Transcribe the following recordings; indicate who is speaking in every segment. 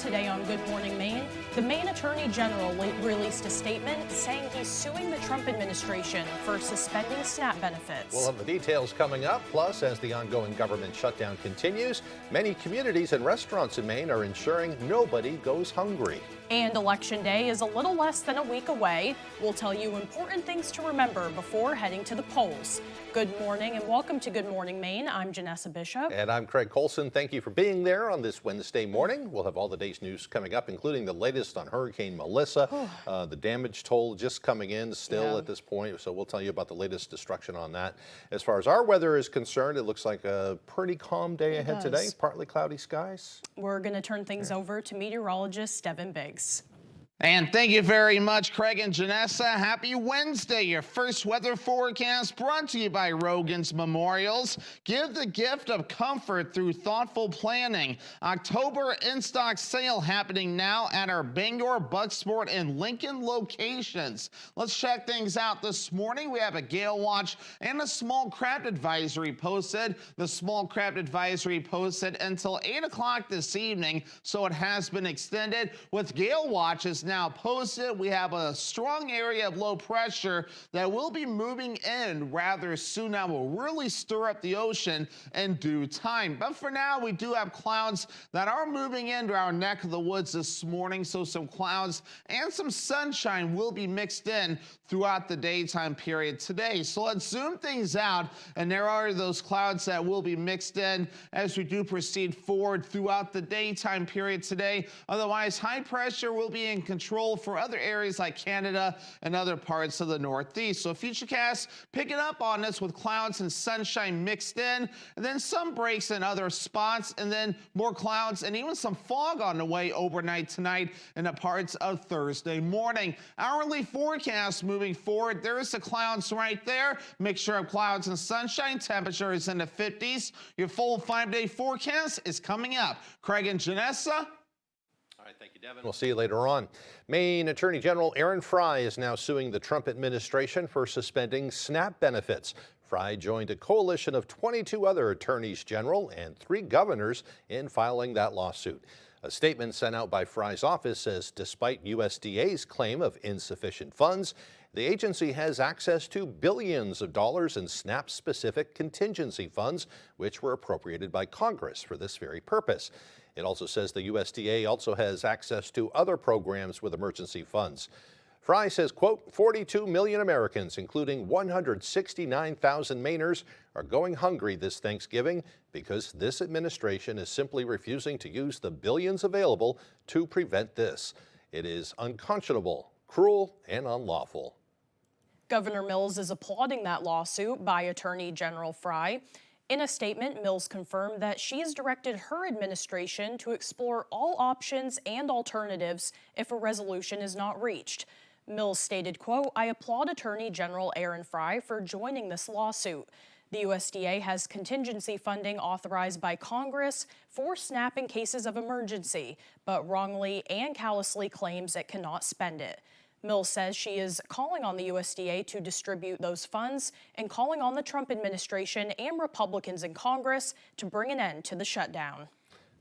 Speaker 1: Today on Good Morning Maine, the Maine Attorney General released a statement saying he's suing the Trump administration for suspending SNAP benefits.
Speaker 2: We'll have the details coming up. Plus, as the ongoing government shutdown continues, many communities and restaurants in Maine are ensuring nobody goes hungry.
Speaker 1: And Election Day is a little less than a week away. We'll tell you important things to remember before heading to the polls. Good morning and welcome to Good Morning Maine. I'm Janessa Bishop.
Speaker 2: And I'm Craig Colson. Thank you for being there on this Wednesday morning. We'll have all the day's news coming up, including the latest on Hurricane Melissa. The damage toll just coming in still at this point, so we'll tell you about the latest destruction on that. As far as our weather is concerned, it looks like a pretty calm day ahead today. Partly cloudy skies.
Speaker 1: We're going to turn things over to meteorologist Devin Biggs.
Speaker 3: And thank you very much, Craig and Janessa. Happy Wednesday. Your first weather forecast brought to you by Rogan's Memorials. Give the gift of comfort through thoughtful planning. October in-stock sale happening now at our Bangor, Bucksport, and Lincoln locations. Let's check things out this morning. We have a gale watch and a small craft advisory posted. The small craft advisory posted until 8 o'clock this evening, so it has been extended. With gale watches now posted, we have a strong area of low pressure that will be moving in rather soon. That will really stir up the ocean in due time. But for now, we do have clouds that are moving into our neck of the woods this morning. So some clouds and some sunshine will be mixed in throughout the daytime period today. So let's zoom things out. And there are those clouds that will be mixed in as we do proceed forward throughout the daytime period today. Otherwise, high pressure will be in control for other areas like Canada and other parts of the Northeast. So Futurecast picking up on us with clouds and sunshine mixed in, and then some breaks in other spots, and then more clouds and even some fog on the way overnight tonight in the parts of Thursday morning. Hourly forecast moving forward, there's the clouds right there. Mixture of clouds and sunshine. Temperature is in the 50s. Your full 5-day forecast is coming up. Craig and Janessa.
Speaker 2: All right, thank you, Devin. We'll see you later on. Maine Attorney General Aaron Frey is now suing the Trump administration for suspending SNAP benefits. Frey joined a coalition of 22 other attorneys general and 3 governors in filing that lawsuit. A statement sent out by Frey's office says despite USDA's claim of insufficient funds, the agency has access to billions of dollars in SNAP-specific contingency funds, which were appropriated by Congress for this very purpose. It also says the USDA also has access to other programs with emergency funds. Frey says, quote, 42 million Americans, including 169,000 Mainers, are going hungry this Thanksgiving because this administration is simply refusing to use the billions available to prevent this. It is unconscionable, cruel, and unlawful.
Speaker 1: Governor Mills is applauding that lawsuit by Attorney General Frey. In a statement, Mills confirmed that she has directed her administration to explore all options and alternatives if a resolution is not reached. Mills stated, quote, I applaud Attorney General Aaron Frey for joining this lawsuit. The USDA has contingency funding authorized by Congress for SNAP in cases of emergency, but wrongly and callously claims it cannot spend it. Mills says she is calling on the USDA to distribute those funds and calling on the Trump administration and Republicans in Congress to bring an end to the shutdown.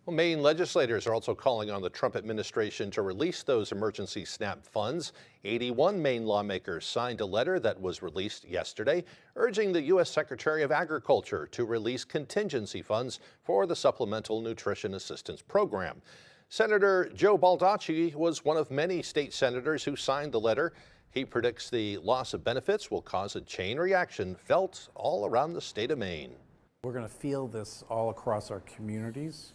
Speaker 2: Well, Maine legislators are also calling on the Trump administration to release those emergency SNAP funds. 81 Maine lawmakers signed a letter that was released yesterday, urging the U.S. Secretary of Agriculture to release contingency funds for the Supplemental Nutrition Assistance Program. Senator Joe Baldacci was one of many state senators who signed the letter. He predicts the loss of benefits will cause a chain reaction felt all around the state of Maine.
Speaker 4: We're going to feel this all across our communities.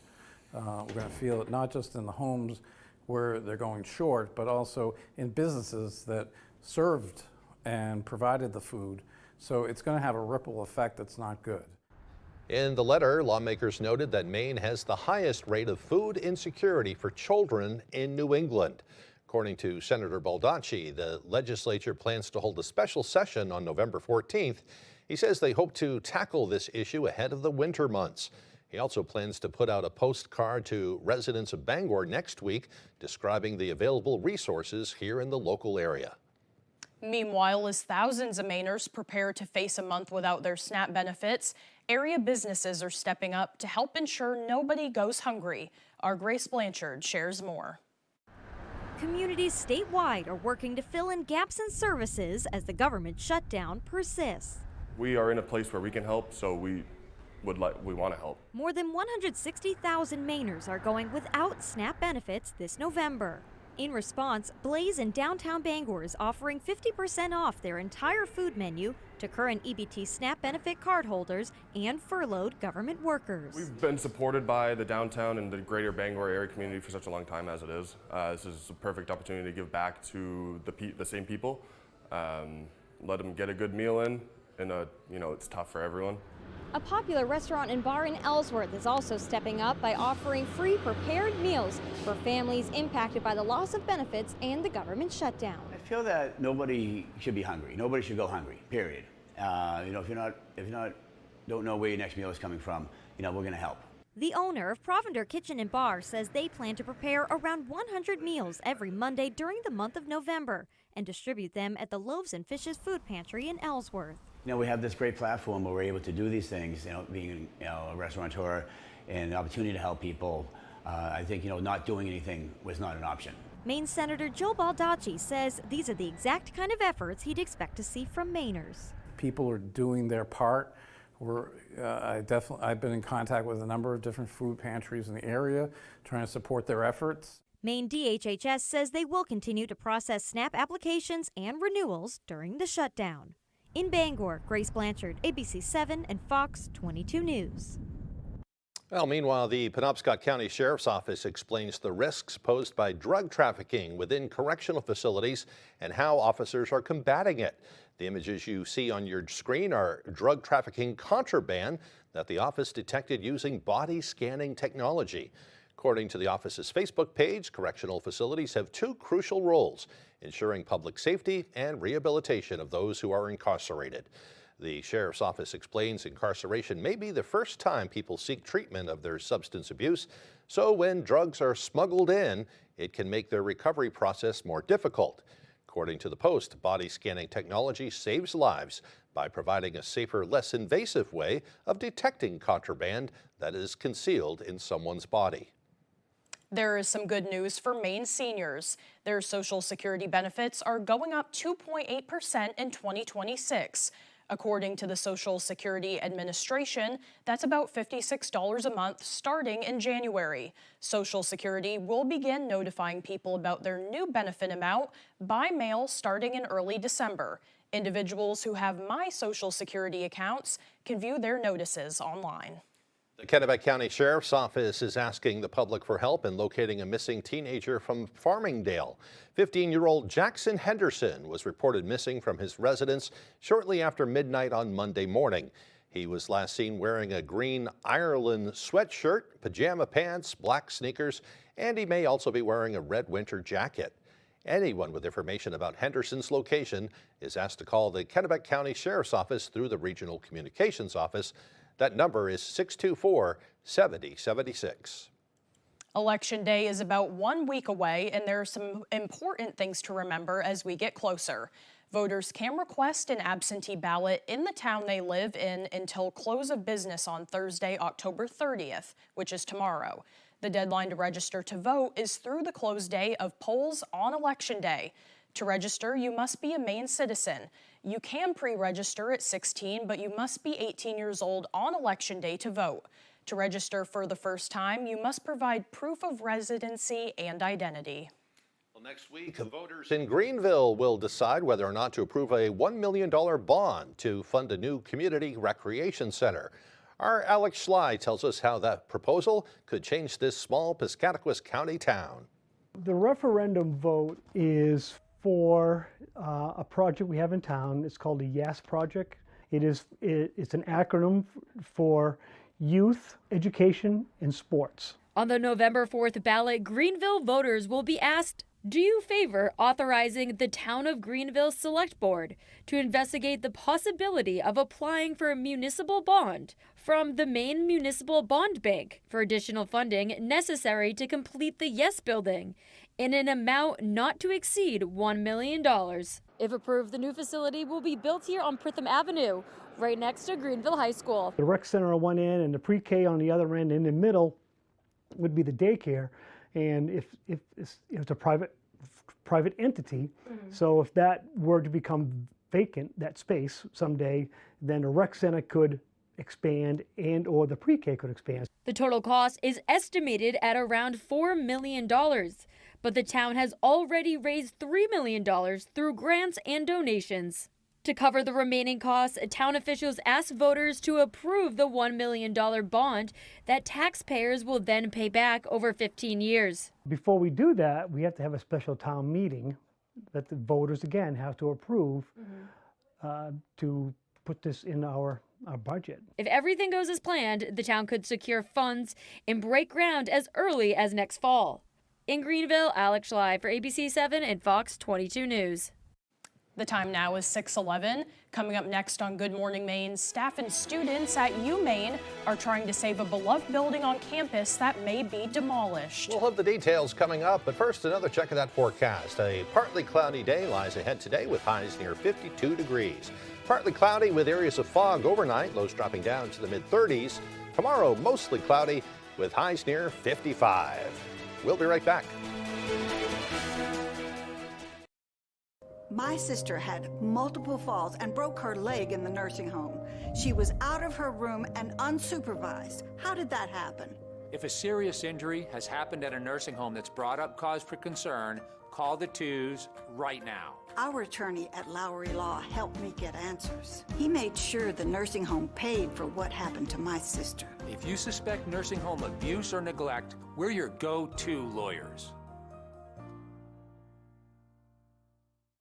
Speaker 4: We're going to feel it not just in the homes where they're going short, but also in businesses that served and provided the food. So it's going to have a ripple effect that's not good.
Speaker 2: In the letter, lawmakers noted that Maine has the highest rate of food insecurity for children in New England. According to Senator Baldacci, the legislature plans to hold a special session on November 14th. He says they hope to tackle this issue ahead of the winter months. He also plans to put out a postcard to residents of Bangor next week describing the available resources here in the local area.
Speaker 1: Meanwhile, as thousands of Mainers prepare to face a month without their SNAP benefits, area businesses are stepping up to help ensure nobody goes hungry. Our Grace Blanchard shares more.
Speaker 5: Communities statewide are working to fill in gaps in services as the government shutdown persists.
Speaker 6: We are in a place where we can help, so we want to help.
Speaker 5: More than 160,000 Mainers are going without SNAP benefits this November. In response, Blaze in downtown Bangor is offering 50% off their entire food menu to current EBT SNAP benefit cardholders and furloughed government workers.
Speaker 6: We've been supported by the downtown and the greater Bangor area community for such a long time as it is. This is a perfect opportunity to give back to the same people, let them get a good meal in, and it's tough for everyone.
Speaker 5: A popular restaurant and bar in Ellsworth is also stepping up by offering free prepared meals for families impacted by the loss of benefits and the government shutdown.
Speaker 7: I feel that nobody should be hungry. Nobody should go hungry, period. If you don't know where your next meal is coming from, we're going to help.
Speaker 5: The owner of Provender Kitchen and Bar says they plan to prepare around 100 meals every Monday during the month of November and distribute them at the Loaves and Fishes Food Pantry in Ellsworth.
Speaker 7: We have this great platform where we're able to do these things, being a restaurateur and an opportunity to help people. I think, not doing anything was not an option.
Speaker 5: Maine Senator Joe Baldacci says these are the exact kind of efforts he'd expect to see from Mainers.
Speaker 4: People are doing their part. I've been in contact with a number of different food pantries in the area, trying to support their efforts.
Speaker 5: Maine DHHS says they will continue to process SNAP applications and renewals during the shutdown. In Bangor, Grace Blanchard, ABC 7 and Fox 22 News.
Speaker 2: Well, meanwhile, the Penobscot County Sheriff's Office explains the risks posed by drug trafficking within correctional facilities and how officers are combating it. The images you see on your screen are drug trafficking contraband that the office detected using body scanning technology. According to the office's Facebook page, correctional facilities have two crucial roles: ensuring public safety and rehabilitation of those who are incarcerated. The Sheriff's Office explains incarceration may be the first time people seek treatment of their substance abuse, so when drugs are smuggled in, it can make their recovery process more difficult. According to the Post, body scanning technology saves lives by providing a safer, less invasive way of detecting contraband that is concealed in someone's body.
Speaker 1: There is some good news for Maine seniors. Their Social Security benefits are going up 2.8% in 2026. According to the Social Security Administration, that's about $56 a month starting in January. Social Security will begin notifying people about their new benefit amount by mail starting in early December. Individuals who have My Social Security accounts can view their notices online.
Speaker 2: The Kennebec County Sheriff's Office is asking the public for help in locating a missing teenager from Farmingdale. 15-year-old Jackson Henderson was reported missing from his residence shortly after midnight on Monday morning. He was last seen wearing a green Ireland sweatshirt, pajama pants, black sneakers, and he may also be wearing a red winter jacket. Anyone with information about Henderson's location is asked to call the Kennebec County Sheriff's Office through the Regional Communications Office. That number is 624-7076.
Speaker 1: Election Day is about 1 week away, and there are some important things to remember as we get closer. Voters can request an absentee ballot in the town they live in until close of business on Thursday, October 30th, which is tomorrow. The deadline to register to vote is through the close day of polls on Election Day. To register, you must be a Maine citizen. You can pre-register at 16, but you must be 18 years old on Election Day to vote. To register for the first time, you must provide proof of residency and identity.
Speaker 2: Well, next week, voters in Greenville will decide whether or not to approve a $1 million bond to fund a new community recreation center. Our Alex Schley tells us how that proposal could change this small Piscataquis County town.
Speaker 8: The referendum vote is for a project we have in town. It's called the YES project. It's an acronym for Youth, Education, and Sports.
Speaker 9: On the November 4th ballot, Greenville voters will be asked, do you favor authorizing the Town of Greenville Select Board to investigate the possibility of applying for a municipal bond from the Maine Municipal Bond Bank for additional funding necessary to complete the YES building in an amount not to exceed $1 million? If approved, the new facility will be built here on Pritham Avenue, right next to Greenville High School.
Speaker 8: The rec center on one end and the pre-K on the other end. In the middle would be the daycare. And if it's a private entity, so if that were to become vacant, that space someday, then the rec center could expand and or the pre-K could expand.
Speaker 9: The total cost is estimated at around $4 million, but the town has already raised $3 million through grants and donations. To cover the remaining costs, town officials asked voters to approve the $1 million bond that taxpayers will then pay back over 15 years.
Speaker 8: Before we do that, we have to have a special town meeting that the voters again have to approve to put this in our budget.
Speaker 9: If everything goes as planned, the town could secure funds and break ground as early as next fall. In Greenville, Alex Schley for ABC 7 and Fox 22 News.
Speaker 1: The time now is 6:11. Coming up next on Good Morning Maine, staff and students at UMaine are trying to save a beloved building on campus that may be demolished.
Speaker 2: We'll have the details coming up, but first another check of that forecast. A partly cloudy day lies ahead today with highs near 52 degrees. Partly cloudy with areas of fog overnight, lows dropping down to the mid-30s. Tomorrow, mostly cloudy with highs near 55. We'll be right back.
Speaker 10: My sister had multiple falls and broke her leg in the nursing home. She was out of her room and unsupervised. How did that happen?
Speaker 11: If a serious injury has happened at a nursing home that's brought up cause for concern, call the 2s right now.
Speaker 10: Our attorney at Lowry Law helped me get answers. He made sure the nursing home paid for what happened to my sister.
Speaker 11: If you suspect nursing home abuse or neglect, we're your go-to lawyers.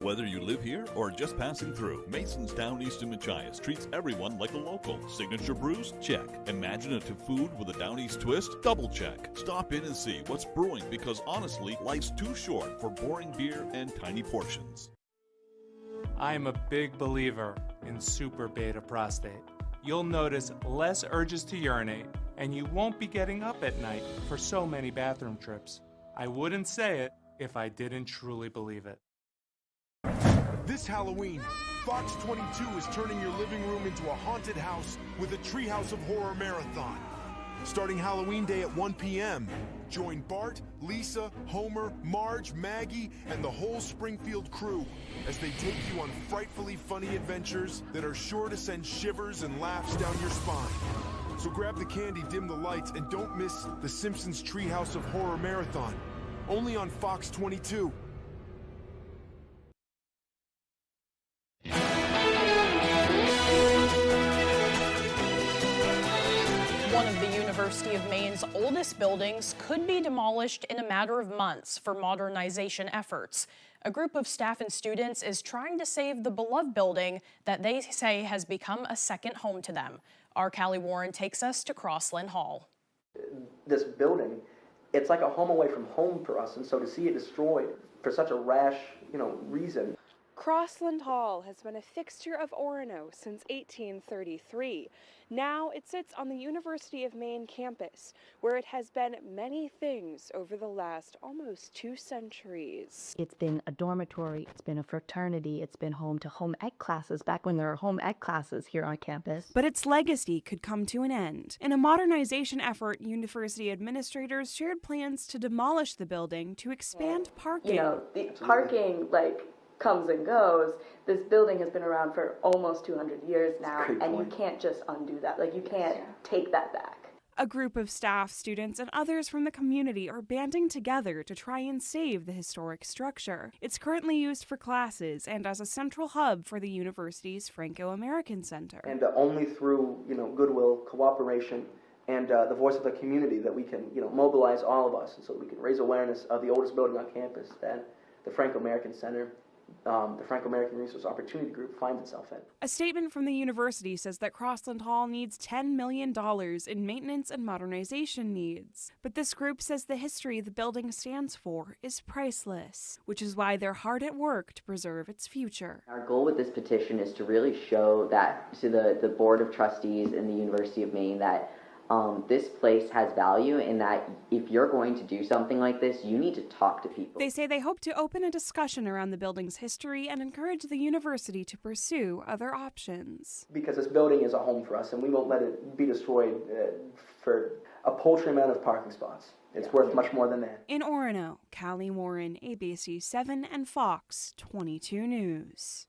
Speaker 12: Whether you live here or just passing through, Mason's Down East in Machias treats everyone like a local. Signature brews? Check. Imaginative food with a Down East twist? Double check. Stop in and see what's brewing because honestly, life's too short for boring beer and tiny portions.
Speaker 13: I am a big believer in super beta prostate. You'll notice less urges to urinate, and you won't be getting up at night for so many bathroom trips. I wouldn't say it if I didn't truly believe it.
Speaker 14: This Halloween, Fox 22 is turning your living room into a haunted house with a Treehouse of Horror marathon. Starting Halloween Day at 1 p.m., join Bart, Lisa, Homer, Marge, Maggie, and the whole Springfield crew as they take you on frightfully funny adventures that are sure to send shivers and laughs down your spine. So grab the candy, dim the lights, and don't miss the Simpsons Treehouse of Horror marathon. Only on Fox 22.
Speaker 1: One of the University of Maine's oldest buildings could be demolished in a matter of months for modernization efforts. A group of staff and students is trying to save the beloved building that they say has become a second home to them. Our Callie Warren takes us to Crossland Hall.
Speaker 15: This building, it's like a home away from home for us, and so to see it destroyed for such a rash, reason.
Speaker 16: Crossland Hall has been a fixture of Orono since 1833. Now it sits on the University of Maine campus, where it has been many things over the last almost 2 centuries.
Speaker 17: It's been a dormitory, it's been a fraternity, it's been home to home ec classes back when there were home ec classes here on campus.
Speaker 16: But its legacy could come to an end. In a modernization effort, university administrators shared plans to demolish the building to expand parking.
Speaker 18: The parking, comes and goes. This building has been around for almost 200 years now, and you can't just undo that. You can't take that back.
Speaker 16: A group of staff, students, and others from the community are banding together to try and save the historic structure. It's currently used for classes and as a central hub for the university's Franco-American Center.
Speaker 15: And only through, goodwill, cooperation, and the voice of the community that we can, mobilize all of us, and so we can raise awareness of the oldest building on campus that the Franco-American Center, the Franco-American Resource Opportunity Group finds itself in.
Speaker 16: A statement from the university says that Crossland Hall needs $10 million in maintenance and modernization needs. But this group says the history the building stands for is priceless, which is why they're hard at work to preserve its future.
Speaker 19: Our goal with this petition is to really show that to the Board of Trustees in the University of Maine that this place has value in that if you're going to do something like this, you need to talk to people.
Speaker 16: They say they hope to open a discussion around the building's history and encourage the university to pursue other options.
Speaker 15: Because this building is a home for us, and we won't let it be destroyed for a paltry amount of parking spots. It's worth much more than that.
Speaker 16: In Orono, Callie Warren, ABC 7 and Fox 22 News.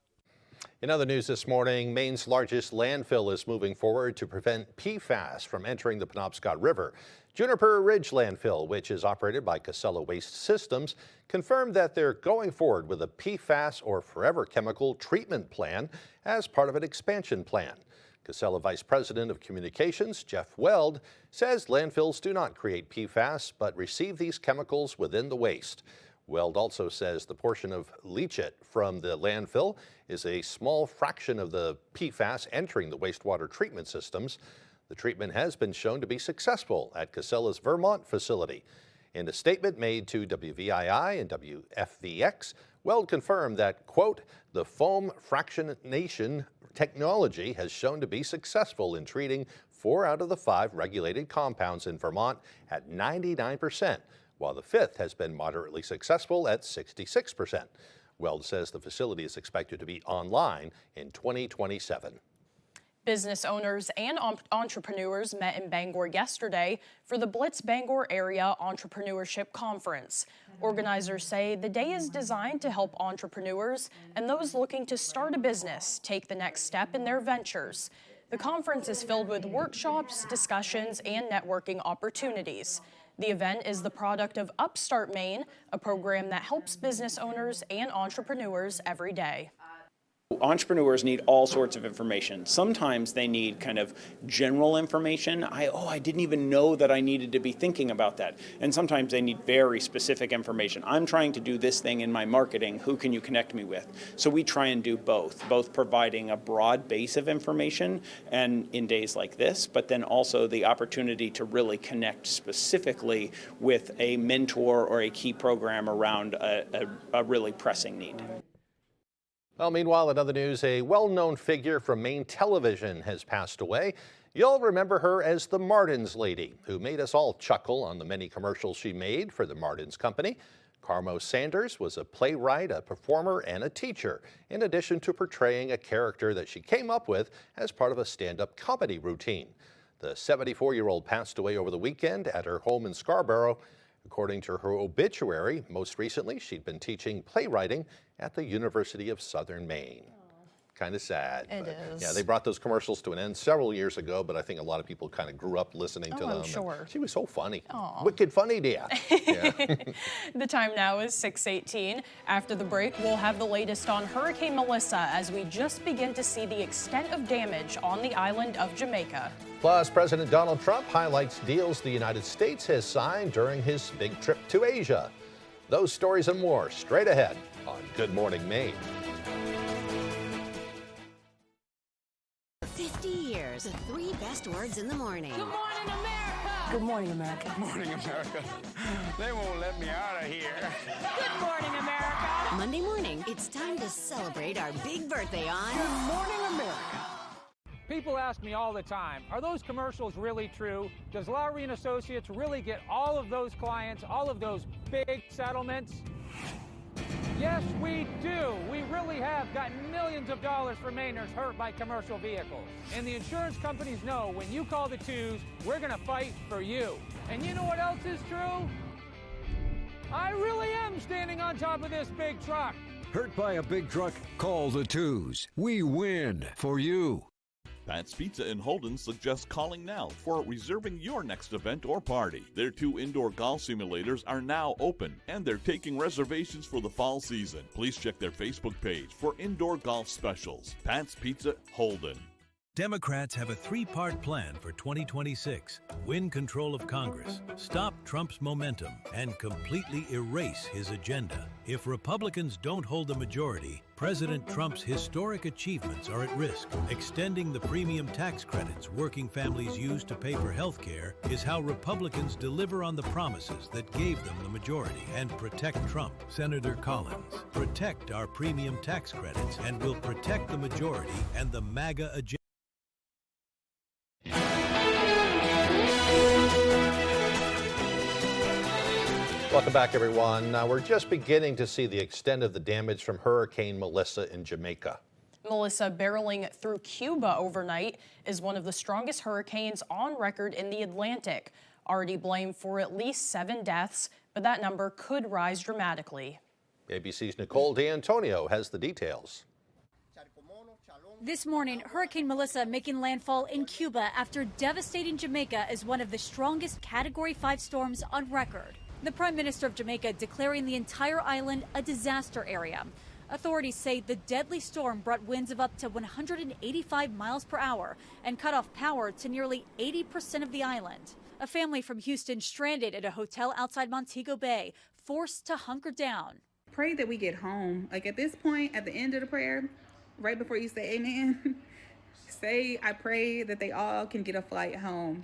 Speaker 2: In other news this morning, Maine's largest landfill is moving forward to prevent PFAS from entering the Penobscot River. Juniper Ridge Landfill, which is operated by Casella Waste Systems, confirmed that they're going forward with a PFAS or forever chemical treatment plan as part of an expansion plan. Casella Vice President of Communications, Jeff Weld, says landfills do not create PFAS but receive these chemicals within the waste. Weld also says the portion of leachate from the landfill is a small fraction of the PFAS entering the wastewater treatment systems. The treatment has been shown to be successful at Casella's Vermont facility. In a statement made to WVII and WFVX, Weld confirmed that, quote, the foam fractionation technology has shown to be successful in treating 4 out of the 5 regulated compounds in Vermont at 99%. While the 5th has been moderately successful at 66%. Weld says the facility is expected to be online in 2027.
Speaker 1: Business owners and entrepreneurs met in Bangor yesterday for the Blitz Bangor Area Entrepreneurship Conference. Organizers say the day is designed to help entrepreneurs and those looking to start a business take the next step in their ventures. The conference is filled with workshops, discussions, and networking opportunities. The event is the product of Upstart Maine, a program that helps business owners and entrepreneurs every day.
Speaker 20: Entrepreneurs need all sorts of information. Sometimes they need kind of general information. I didn't even know that I needed to be thinking about that. And sometimes they need very specific information. I'm trying to do this thing in my marketing. Who can you connect me with? So we try and do both providing a broad base of information and in days like this, but then also the opportunity to really connect specifically with a mentor or a key program around a really pressing need.
Speaker 2: Well, meanwhile, in other news, a well-known figure from Maine television has passed away. You'll remember her as the Martins lady, who made us all chuckle on the many commercials she made for the Martins Company. Carmo Sanders was a playwright, a performer, and a teacher, in addition to portraying a character that she came up with as part of a stand-up comedy routine. The 74-year-old passed away over the weekend at her home in Scarborough. According to her obituary, most recently she'd been teaching playwriting at the University of Southern Maine. Kind of sad.
Speaker 1: It is.
Speaker 2: Yeah, they brought those commercials to an end several years ago, but I think a lot of people kind of grew up listening to them.
Speaker 1: I'm sure.
Speaker 2: She was so funny.
Speaker 1: Aw.
Speaker 2: Wicked funny, dear. Yeah.
Speaker 1: The time now is 6:18. After the break, we'll have the latest on Hurricane Melissa as we just begin to see the extent of damage on the island of Jamaica.
Speaker 2: Plus, President Donald Trump highlights deals the United States has signed during his big trip to Asia. Those stories and more straight ahead on Good Morning Maine.
Speaker 21: 50 years, the 3 best words in the morning.
Speaker 22: Good morning, America!
Speaker 23: Good morning, America.
Speaker 22: Good morning, America. They won't let me out of here. Good morning, America!
Speaker 21: Monday morning, it's time to celebrate our big birthday on
Speaker 23: Good Morning, America.
Speaker 24: People ask me all the time, are those commercials really true? Does Lowry & Associates really get all of those clients, all of those big settlements? Yes, we do. We really have gotten millions of dollars for Mainers hurt by commercial vehicles. And the insurance companies know when you call the twos, we're going to fight for you. And you know what else is true? I really am standing on top of this big truck.
Speaker 25: Hurt by a big truck? Call the twos. We win for you.
Speaker 12: Pat's Pizza in Holden suggests calling now for reserving your next event or party. Their 2 indoor golf simulators are now open, and they're taking reservations for the fall season. Please check their Facebook page for indoor golf specials. Pat's Pizza, Holden.
Speaker 26: Democrats have a 3-part plan for 2026. Win control of Congress, stop Trump's momentum, and completely erase his agenda. If Republicans don't hold the majority, President Trump's historic achievements are at risk. Extending the premium tax credits working families use to pay for health care is how Republicans deliver on the promises that gave them the majority and protect Trump. Senator Collins, protect our premium tax credits and we'll protect the majority and the MAGA agenda.
Speaker 2: Welcome back, everyone. Now, we're just beginning to see the extent of the damage from Hurricane Melissa in Jamaica.
Speaker 1: Melissa barreling through Cuba overnight is one of the strongest hurricanes on record in the Atlantic. Already blamed for at least 7 deaths, but that number could rise dramatically.
Speaker 2: ABC's Nicole D'Antonio has the details.
Speaker 3: This morning, Hurricane Melissa making landfall in Cuba after devastating Jamaica as one of the strongest Category 5 storms on record. The Prime Minister of Jamaica declaring the entire island a disaster area. Authorities say the deadly storm brought winds of up to 185 miles per hour and cut off power to nearly 80% of the island. A family from Houston stranded at a hotel outside Montego Bay, forced to hunker down.
Speaker 4: Pray that we get home. Like at this point, at the end of the prayer, right before you say amen, say, I pray that they all can get a flight home.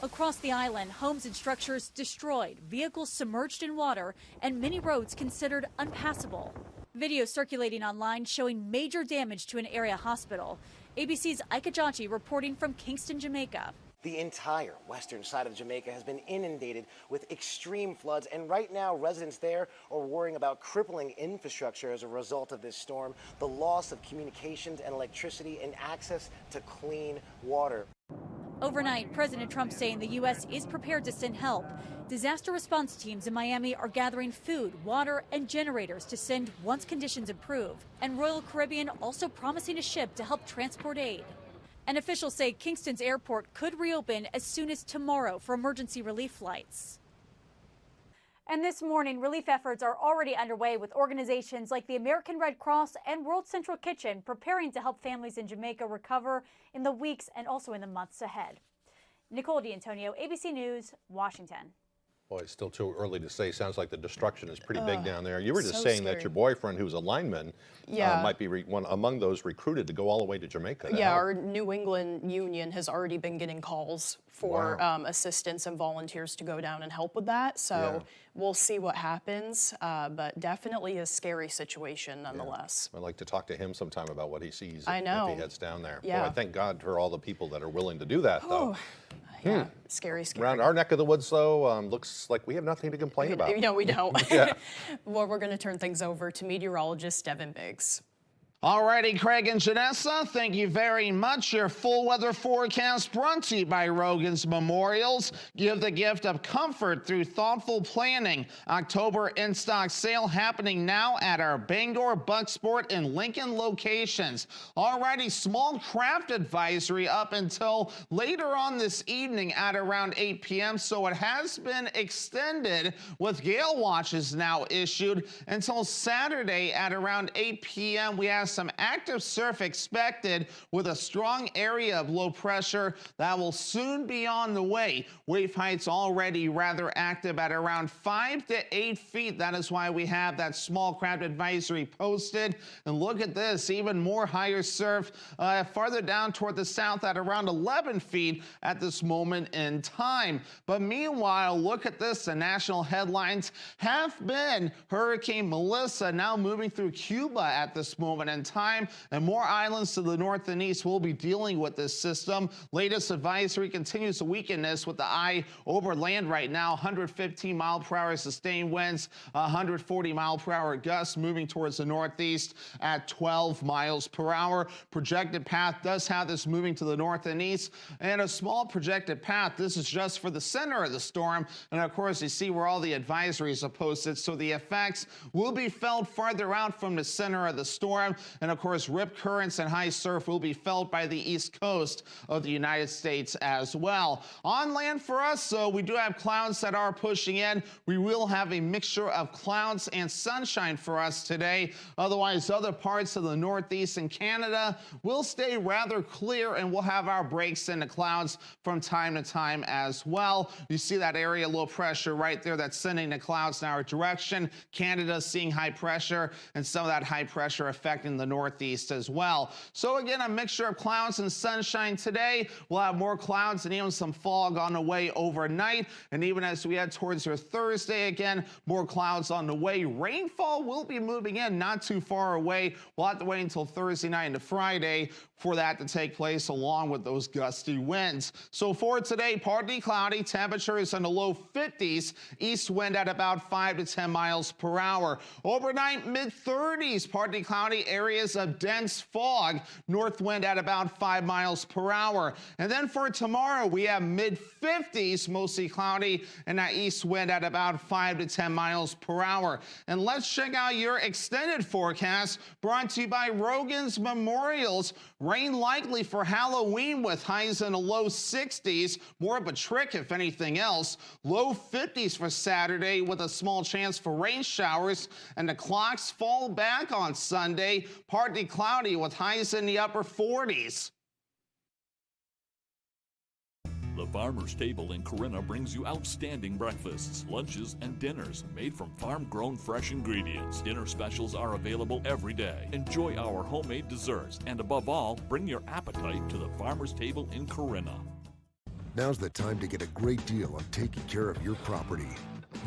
Speaker 3: Across the island, homes and structures destroyed, vehicles submerged in water, and many roads considered unpassable. Video circulating online showing major damage to an area hospital. ABC's Ika Jachi reporting from Kingston, Jamaica.
Speaker 5: The entire western side of Jamaica has been inundated with extreme floods, and right now residents there are worrying about crippling infrastructure as a result of this storm, the loss of communications and electricity, and access to clean water.
Speaker 3: Overnight, President Trump saying the U.S. is prepared to send help. Disaster response teams in Miami are gathering food, water, and generators to send once conditions improve. And Royal Caribbean also promising a ship to help transport aid. And officials say Kingston's airport could reopen as soon as tomorrow for emergency relief flights. And this morning, relief efforts are already underway with organizations like the American Red Cross and World Central Kitchen preparing to help families in Jamaica recover in the weeks and also in the months ahead. Nicole D'Antonio, ABC News, Washington.
Speaker 2: Boy, it's still too early to say. Sounds like the destruction is pretty big down there. You were just
Speaker 1: so
Speaker 2: saying
Speaker 1: scary.
Speaker 2: that your boyfriend, who's a lineman, might be one among those recruited to go all the way to Jamaica.
Speaker 1: Yeah, our New England Union has already been getting calls for assistance and volunteers to go down and help with that. So we'll see what happens, but definitely a scary situation nonetheless.
Speaker 2: I'd like to talk to him sometime about what he sees
Speaker 1: I know.
Speaker 2: if he heads down there.
Speaker 1: Yeah.
Speaker 2: Boy, thank God for all the people that are willing to do that, though.
Speaker 1: Yeah, scary, scary.
Speaker 2: Around our neck of the woods, though, looks like we have nothing to complain about.
Speaker 1: No, we don't.
Speaker 2: Yeah.
Speaker 1: Well, we're going to turn things over to meteorologist Devin Biggs.
Speaker 6: Alrighty, Craig and Janessa, thank you very much. Your full weather forecast brought to you by Rogan's Memorials. Give the gift of comfort through thoughtful planning. October in-stock sale happening now at our Bangor, Bucksport, and Lincoln locations. Alrighty, small craft advisory up until later on this evening at around 8 p.m. So it has been extended with gale watches now issued until Saturday at around 8 p.m. We have some active surf expected with a strong area of low pressure that will soon be on the way. Wave heights already rather active at around 5 to 8 feet. That is why we have that small craft advisory posted. And look at this, even more higher surf farther down toward the south at around 11 feet at this moment in time. But meanwhile, look at this, the national headlines have been Hurricane Melissa now moving through Cuba at this moment in time, and more islands to the north and east will be dealing with this system. Latest advisory continues to weaken this with the eye over land right now. 115 mile per hour sustained winds, 140 mile per hour gusts moving towards the northeast at 12 miles per hour. Projected path does have this moving to the north and east, and a small projected path. This is just for the center of the storm, and of course you see where all the advisories are posted, so the effects will be felt farther out from the center of the storm. And of course, rip currents and high surf will be felt by the east coast of the United States as well. On land for us, so we do have clouds that are pushing in. We will have a mixture of clouds and sunshine for us today. Otherwise, other parts of the northeast and Canada will stay rather clear, and we'll have our breaks in the clouds from time to time as well. You see that area low pressure right there that's sending the clouds in our direction. Canada seeing high pressure, and some of that high pressure affecting the northeast as well. So again, a mixture of clouds and sunshine today. We'll have more clouds and even some fog on the way overnight. And even as we head towards your Thursday, again, more clouds on the way. Rainfall will be moving in not too far away. We'll have to wait until Thursday night into Friday for that to take place along with those gusty winds. So for today, partly cloudy, temperatures in the low 50s, east wind at about 5 to 10 miles per hour. Overnight, mid-30s, partly cloudy, areas of dense fog, north wind at about 5 miles per hour. And then for tomorrow, we have mid-50s, mostly cloudy, and that east wind at about 5 to 10 miles per hour. And let's check out your extended forecast brought to you by Rogan's Memorials. Rain likely for Halloween with highs in the low 60s. More of a trick if anything else. Low 50s for Saturday with a small chance for rain showers. And the clocks fall back on Sunday. Partly cloudy with highs in the upper 40s.
Speaker 12: The Farmer's Table in Corinna brings you outstanding breakfasts, lunches, and dinners made from farm-grown fresh ingredients. Dinner specials are available every day. Enjoy our homemade desserts, and above all, bring your appetite to the Farmer's Table in Corinna.
Speaker 14: Now's the time to get a great deal on taking care of your property.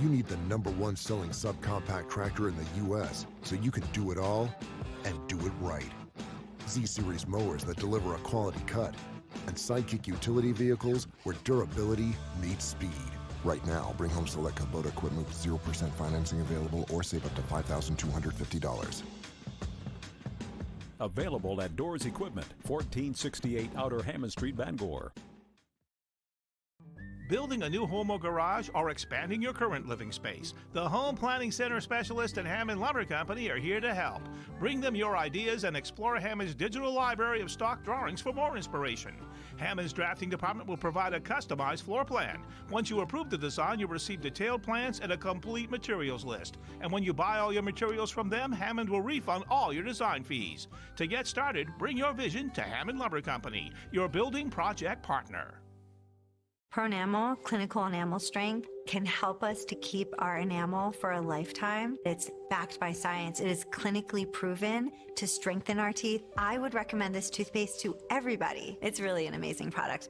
Speaker 14: You need the #1 selling subcompact tractor in the U.S. so you can do it all and do it right. Z-Series mowers that deliver a quality cut, and Sidekick utility vehicles where durability meets speed. Right now, bring home select Kubota equipment with 0% financing available or save up to $5,250.
Speaker 26: Available at Doors Equipment, 1468 Outer Hammond Street, Bangor.
Speaker 7: Building a new home or garage or expanding your current living space, the Home Planning Center specialist and Hammond Lumber Company are here to help. Bring them your ideas and explore Hammond's digital library of stock drawings for more inspiration. Hammond's drafting department will provide a customized floor plan. Once you approve the design, you'll receive detailed plans and a complete materials list. And when you buy all your materials from them, Hammond will refund all your design fees. To get started, bring your vision to Hammond Lumber Company, your building project partner.
Speaker 8: Pronamel, clinical enamel strength, can help us to keep our enamel for a lifetime. It's backed by science. It is clinically proven to strengthen our teeth. I would recommend this toothpaste to everybody. It's really an amazing product.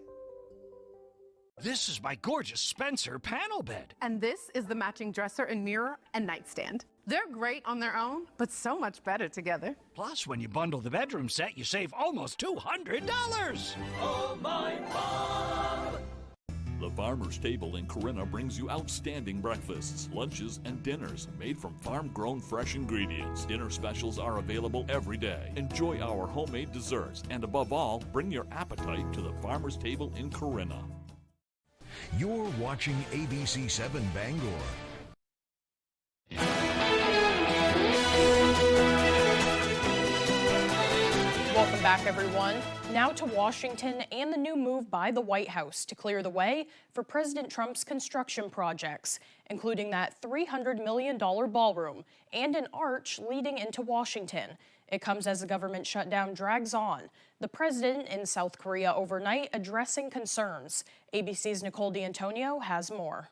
Speaker 23: This is my gorgeous Spencer panel bed.
Speaker 9: And this is the matching dresser and mirror and nightstand. They're great on their own, but so much better together.
Speaker 23: Plus, when you bundle the bedroom set, you save almost $200.
Speaker 12: Oh, my Bob! The Farmer's Table in Corinna brings you outstanding breakfasts, lunches, and dinners made from farm-grown fresh ingredients. Dinner specials are available every day. Enjoy our homemade desserts, and above all, bring your appetite to the Farmer's Table in Corinna.
Speaker 25: You're watching ABC 7 Bangor.
Speaker 1: Welcome back, everyone. Now to Washington and the new move by the White House to clear the way for President Trump's construction projects, including that $300 million ballroom and an arch leading into Washington. It comes as the government shutdown drags on. The president in South Korea overnight addressing concerns. ABC's Nicole D'Antonio has more.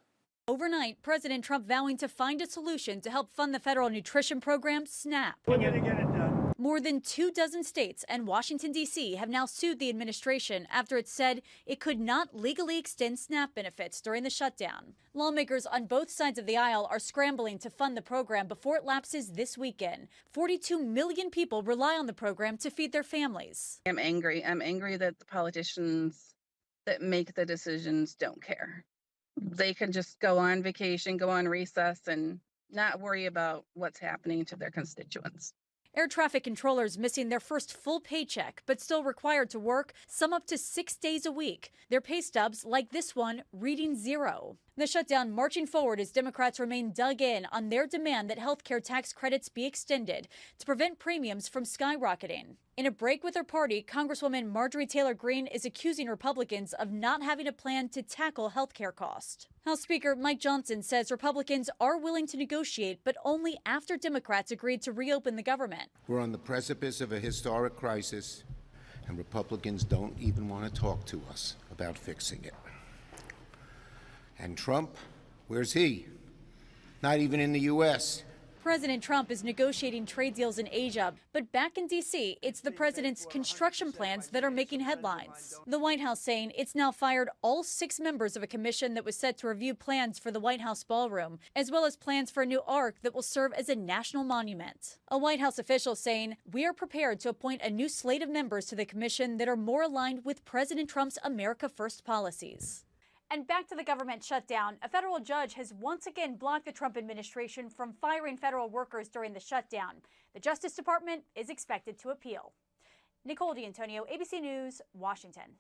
Speaker 3: Overnight, President Trump vowing to find a solution to help fund the federal nutrition program, SNAP.
Speaker 23: We're going to get it done.
Speaker 3: More than 24 states and Washington, D.C. have now sued the administration after it said it could not legally extend SNAP benefits during the shutdown. Lawmakers on both sides of the aisle are scrambling to fund the program before it lapses this weekend. 42 million people rely on the program to feed their families.
Speaker 10: I'm angry. I'm angry that the politicians that make the decisions don't care. They can just go on vacation, go on recess, and not worry about what's happening to their constituents.
Speaker 3: Air traffic controllers missing their first full paycheck, but still required to work, some up to 6 days a week. Their pay stubs, like this one, reading 0. The shutdown marching forward as Democrats remain dug in on their demand that health care tax credits be extended to prevent premiums from skyrocketing. In a break with her party, Congresswoman Marjorie Taylor Greene is accusing Republicans of not having a plan to tackle health care costs. House Speaker Mike Johnson says Republicans are willing to negotiate, but only after Democrats agreed to reopen the government.
Speaker 11: We're on the precipice of a historic crisis, and Republicans don't even want to talk to us about fixing it. And Trump, where's he? Not even in the U.S.
Speaker 3: President Trump is negotiating trade deals in Asia, but back in D.C., it's the president's construction plans that are making headlines. The White House saying it's now fired all 6 members of a commission that was set to review plans for the White House ballroom, as well as plans for a new ark that will serve as a national monument. A White House official saying, "We are prepared to appoint a new slate of members to the commission that are more aligned with President Trump's America First policies." And back to the government shutdown. A federal judge has once again blocked the Trump administration from firing federal workers during the shutdown. The Justice Department is expected to appeal. Nicole D'Antonio, ABC News, Washington.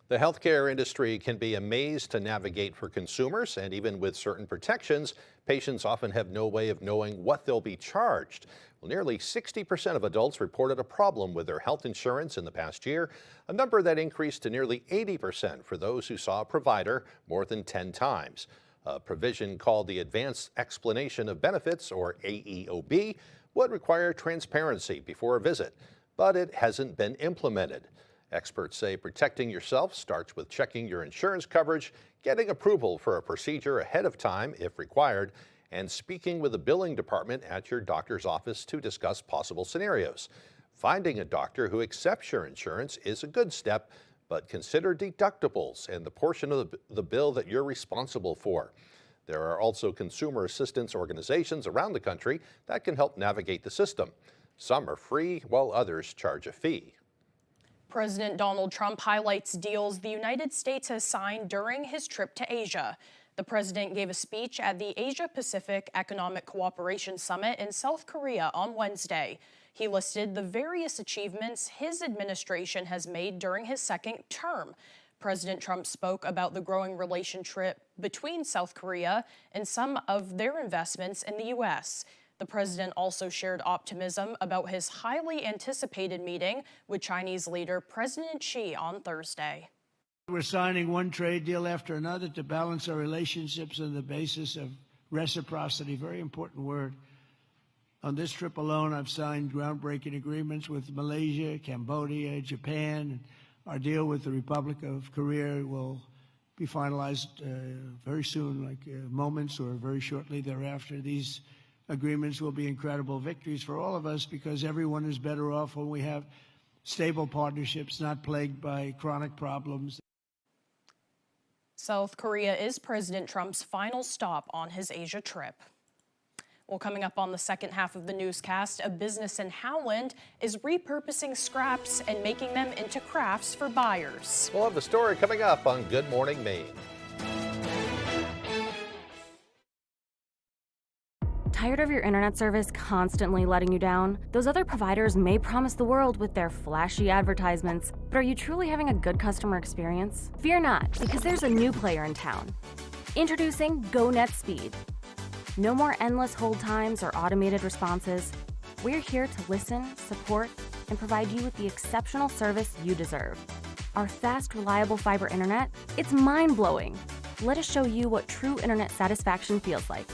Speaker 2: The healthcare industry can be a maze to navigate for consumers, and even with certain protections, patients often have no way of knowing what they'll be charged. Well, nearly 60% of adults reported a problem with their health insurance in the past year, a number that increased to nearly 80% for those who saw a provider more than 10 times. A provision called the Advanced Explanation of Benefits, or AEOB, would require transparency before a visit, but it hasn't been implemented. Experts say protecting yourself starts with checking your insurance coverage, getting approval for a procedure ahead of time if required, and speaking with the billing department at your doctor's office to discuss possible scenarios. Finding a doctor who accepts your insurance is a good step, but consider deductibles and the portion of the bill that you're responsible for. There are also consumer assistance organizations around the country that can help navigate the system. Some are free, while others charge a fee.
Speaker 1: President Donald Trump highlights deals the United States has signed during his trip to Asia. The president gave a speech at the Asia-Pacific Economic Cooperation Summit in South Korea on Wednesday. He listed the various achievements his administration has made during his second term. President Trump spoke about the growing relationship between South Korea and some of their investments in the U.S. The president also shared optimism about his highly anticipated meeting with Chinese leader President Xi on Thursday.
Speaker 13: We're signing one trade deal after another to balance our relationships on the basis of reciprocity, very important word. On this trip alone, I've signed groundbreaking agreements with Malaysia, Cambodia, Japan. Our deal with the Republic of Korea will be finalized very soon, like moments or very shortly thereafter. These agreements will be incredible victories for all of us because everyone is better off when we have stable partnerships, not plagued by chronic problems.
Speaker 1: South Korea is President Trump's final stop on his Asia trip. Well, coming up on the second half of the newscast, a business in Howland is repurposing scraps and making them into crafts for buyers.
Speaker 2: We'll have the story coming up on Good Morning Maine.
Speaker 15: Tired of your internet service constantly letting you down? Those other providers may promise the world with their flashy advertisements, but are you truly having a good customer experience? Fear not, because there's a new player in town. Introducing GoNet Speed. No more endless hold times or automated responses. We're here to listen, support, and provide you with the exceptional service you deserve. Our fast, reliable fiber internet, it's mind-blowing. Let us show you what true internet satisfaction feels like.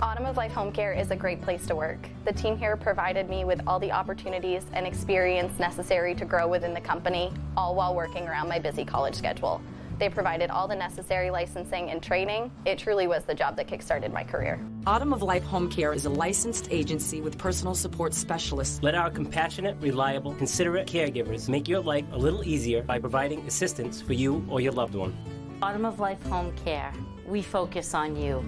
Speaker 16: Autumn of Life Home Care is a great place to work. The team here provided me with all the opportunities and experience necessary to grow within the company, all while working around my busy college schedule. They provided all the necessary licensing and training. It truly was the job that kickstarted my career.
Speaker 17: Autumn of Life Home Care is a licensed agency with personal support specialists.
Speaker 18: Let our compassionate, reliable, considerate caregivers make your life a little easier by providing assistance for you or your loved one.
Speaker 19: Autumn of Life Home Care. We focus on you.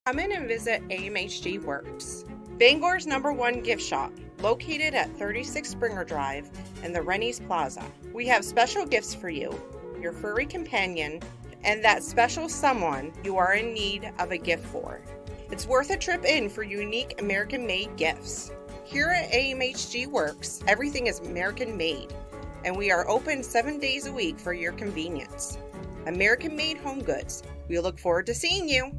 Speaker 27: Come in and visit AMHG Works, Bangor's #1 gift shop, located at 36 Springer Drive in the Rennie's Plaza. We have special gifts for you, your furry companion, and that special someone you are in need of a gift for. It's worth a trip in for unique American-made gifts. Here at AMHG Works, everything is American-made, and we are open 7 days a week for your convenience. American-made home goods. We look forward to seeing you.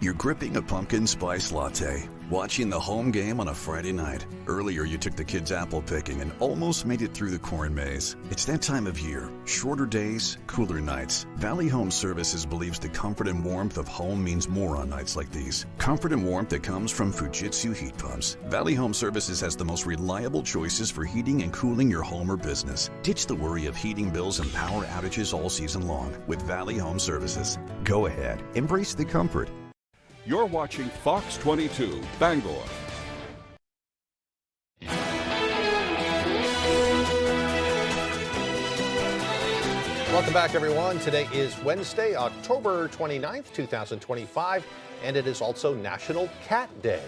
Speaker 28: You're gripping a pumpkin spice latte, watching the home game on a Friday night. Earlier, you took the kids apple picking and almost made it through the corn maze. It's that time of year. Shorter days, cooler nights. Valley Home Services believes the comfort and warmth of home means more on nights like these. Comfort and warmth that comes from Fujitsu heat pumps. Valley Home Services has the most reliable choices for heating and cooling your home or business. Ditch the worry of heating bills and power outages all season long with Valley Home Services. Go ahead, embrace the comfort.
Speaker 25: You're watching Fox 22, Bangor.
Speaker 2: Welcome back, everyone. Today is Wednesday, October 29th, 2025, and it is also National Cat Day.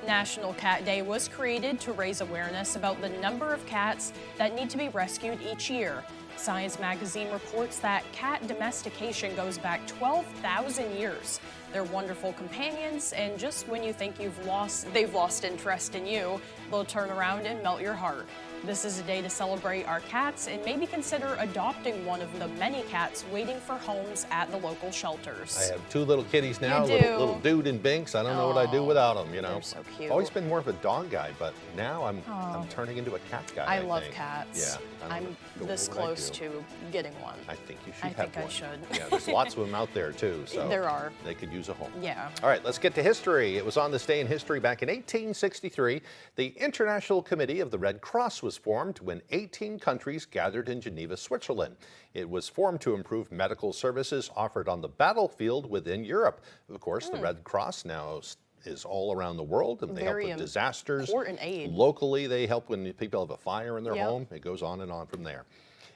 Speaker 1: National Cat Day was created to raise awareness about the number of cats that need to be rescued each year. Science magazine reports that cat domestication goes back 12,000 years. They're wonderful companions, and just when you think they've lost interest in you, they'll turn around and melt your heart. This is a day to celebrate our cats and maybe consider adopting one of the many cats waiting for homes at the local shelters.
Speaker 2: I have 2 little kitties now,
Speaker 1: You do.
Speaker 2: little Dude and Binks. I don't know what I'd do without them, you know.
Speaker 1: They're so cute.
Speaker 2: Always been more of a dog guy, but now I'm turning into a cat guy.
Speaker 1: I love
Speaker 2: think.
Speaker 1: cats.
Speaker 2: Yeah.
Speaker 1: I'm this close to getting one.
Speaker 2: I think you should
Speaker 1: I
Speaker 2: have
Speaker 1: think
Speaker 2: one.
Speaker 1: I should.
Speaker 2: Yeah, there's lots of them out there too, so
Speaker 1: There are.
Speaker 2: they could use a home.
Speaker 1: Yeah.
Speaker 2: All right, let's get to history. It was on this day in history back in 1863. The International Committee of the Red Cross was formed when 18 countries gathered in Geneva, Switzerland. It was formed to improve medical services offered on the battlefield within Europe. Of course, the Red Cross now is all around the world, and they help with disasters.
Speaker 1: Important aid.
Speaker 2: Locally, they help when people have a fire in their
Speaker 1: Yep.
Speaker 2: home. It goes on and on from there.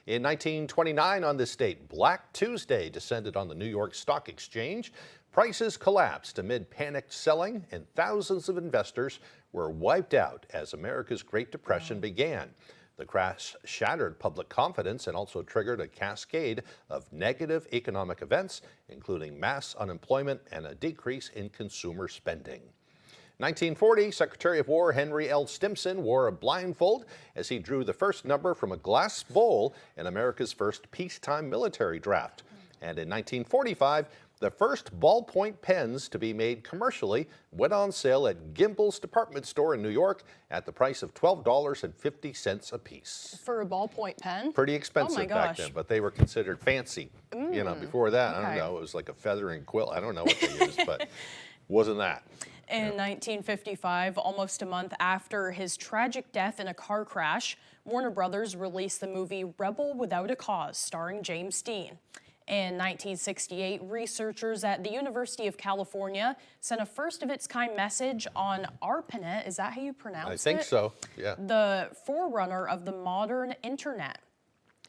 Speaker 2: In 1929, on this date, Black Tuesday descended on the New York Stock Exchange. Prices collapsed amid panicked selling, and thousands of investors were wiped out as America's Great Depression began. The crash shattered public confidence and also triggered a cascade of negative economic events, including mass unemployment and a decrease in consumer spending. 1940, Secretary of War Henry L. Stimson wore a blindfold as he drew the first number from a glass bowl in America's first peacetime military draft. And in 1945, the first ballpoint pens to be made commercially went on sale at Gimbel's department store in New York at the price of $12.50 a piece.
Speaker 1: For a ballpoint pen?
Speaker 2: Pretty expensive back then, but they were considered fancy. You know, before that, I don't know, it was like a feathering quilt. I don't know what they used, but wasn't that.
Speaker 1: In 1955, almost a month after his tragic death in a car crash, Warner Brothers released the movie Rebel Without a Cause, starring James Dean. In 1968, researchers at the University of California sent a first-of-its-kind message on ARPANET. Is that how you pronounce it?
Speaker 2: I think so, yeah.
Speaker 1: The forerunner of the modern internet.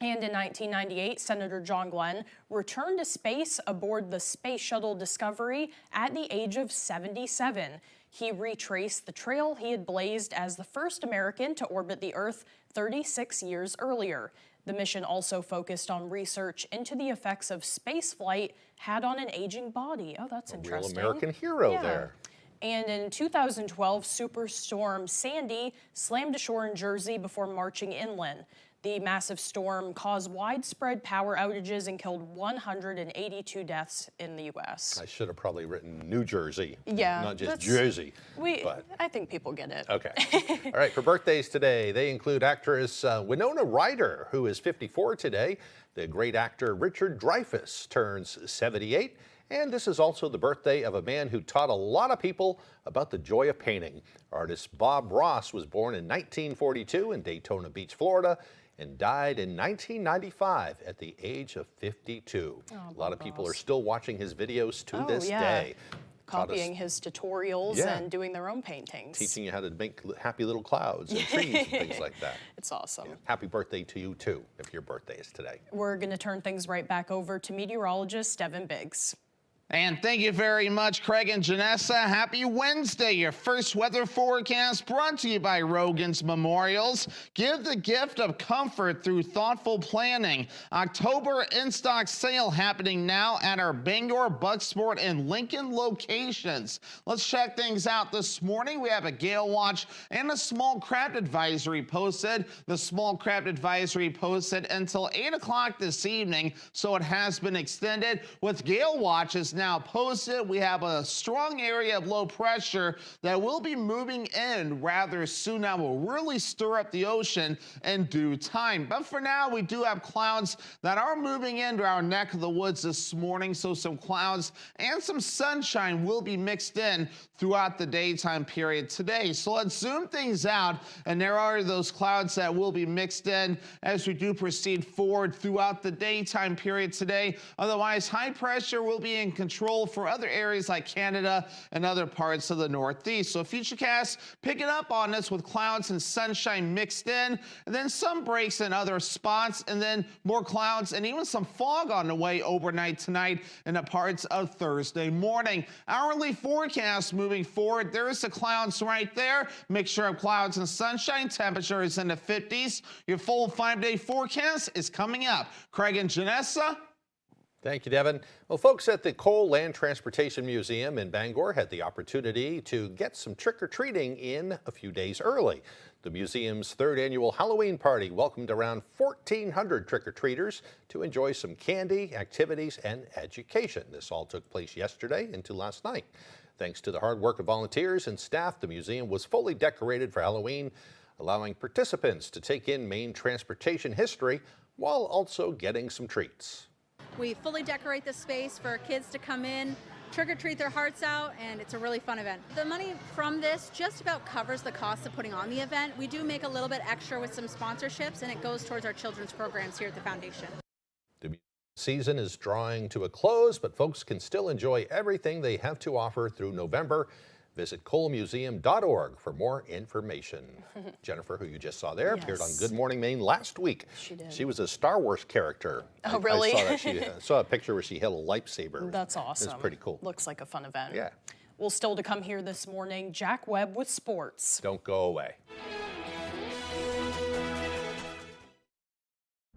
Speaker 1: And in 1998, Senator John Glenn returned to space aboard the Space Shuttle Discovery at the age of 77. He retraced the trail he had blazed as the first American to orbit the Earth 36 years earlier. The mission also focused on research into the effects of spaceflight had on an aging body. Oh, that's interesting.
Speaker 2: Real American hero there.
Speaker 1: And in 2012, Superstorm Sandy slammed ashore in Jersey before marching inland. The massive storm caused widespread power outages and killed 182 deaths in the U.S.
Speaker 2: I should have probably written New Jersey,
Speaker 1: yeah,
Speaker 2: not just Jersey.
Speaker 1: I think people get it.
Speaker 2: Okay. All right, for birthdays today, they include actress Winona Ryder, who is 54 today. The great actor Richard Dreyfuss turns 78. And this is also the birthday of a man who taught a lot of people about the joy of painting. Artist Bob Ross was born in 1942 in Daytona Beach, Florida, and died in 1995 at the age of 52. A lot of people are still watching his videos to this day.
Speaker 1: Copying his tutorials and doing their own paintings.
Speaker 2: Teaching you how to make happy little clouds and trees and things like that.
Speaker 1: It's awesome.
Speaker 2: Yeah. Happy birthday to you, too, if your birthday is today.
Speaker 1: We're going to turn things right back over to meteorologist Devin Biggs.
Speaker 4: And thank you very much, Craig and Janessa. Happy Wednesday. Your first weather forecast brought to you by Rogan's Memorials. Give the gift of comfort through thoughtful planning. October in-stock sale happening now at our Bangor, Bucksport, and Lincoln locations. Let's check things out this morning. We have a gale watch and a small craft advisory posted. The small craft advisory posted until 8 o'clock this evening, so it has been extended. With gale watches now posted, we have a strong area of low pressure that will be moving in rather soon. That will really stir up the ocean in due time. But for now, we do have clouds that are moving into our neck of the woods this morning. So some clouds and some sunshine will be mixed in throughout the daytime period today. So let's zoom things out. And there are those clouds that will be mixed in as we do proceed forward throughout the daytime period today. Otherwise, high pressure will be in control control for other areas like Canada and other parts of the Northeast. So Futurecast picking up on us with clouds and sunshine mixed in, and then some breaks in other spots, and then more clouds and even some fog on the way overnight tonight in the parts of Thursday morning. Hourly forecast moving forward. There's the clouds right there. Mixture of clouds and sunshine. Temperature is in the 50s. Your full 5-day forecast is coming up. Craig and Janessa.
Speaker 2: Thank you, Devin. Well, folks at the Coal Land Transportation Museum in Bangor had the opportunity to get some trick-or-treating in a few days early. The museum's third annual Halloween party welcomed around 1,400 trick-or-treaters to enjoy some candy, activities, and education. This all took place yesterday into last night. Thanks to the hard work of volunteers and staff, the museum was fully decorated for Halloween, allowing participants to take in Maine transportation history while also getting some treats.
Speaker 5: We fully decorate the space for kids to come in, trick-or-treat their hearts out, and it's a really fun event. The money from this just about covers the cost of putting on the event. We do make a little bit extra with some sponsorships, and it goes towards our children's programs here at the foundation.
Speaker 2: The season is drawing to a close, but folks can still enjoy everything they have to offer through November. Visit coalmuseum.org for more information. Jennifer, who you just saw there, appeared on Good Morning Maine last week.
Speaker 1: She did.
Speaker 2: She was a Star Wars character.
Speaker 1: Oh, really?
Speaker 2: I saw a picture where she held a lightsaber.
Speaker 1: That's awesome.
Speaker 2: It's pretty cool.
Speaker 1: Looks like a fun event.
Speaker 2: Yeah.
Speaker 1: Well, still to come here this morning, Jack Webb with sports.
Speaker 2: Don't go away.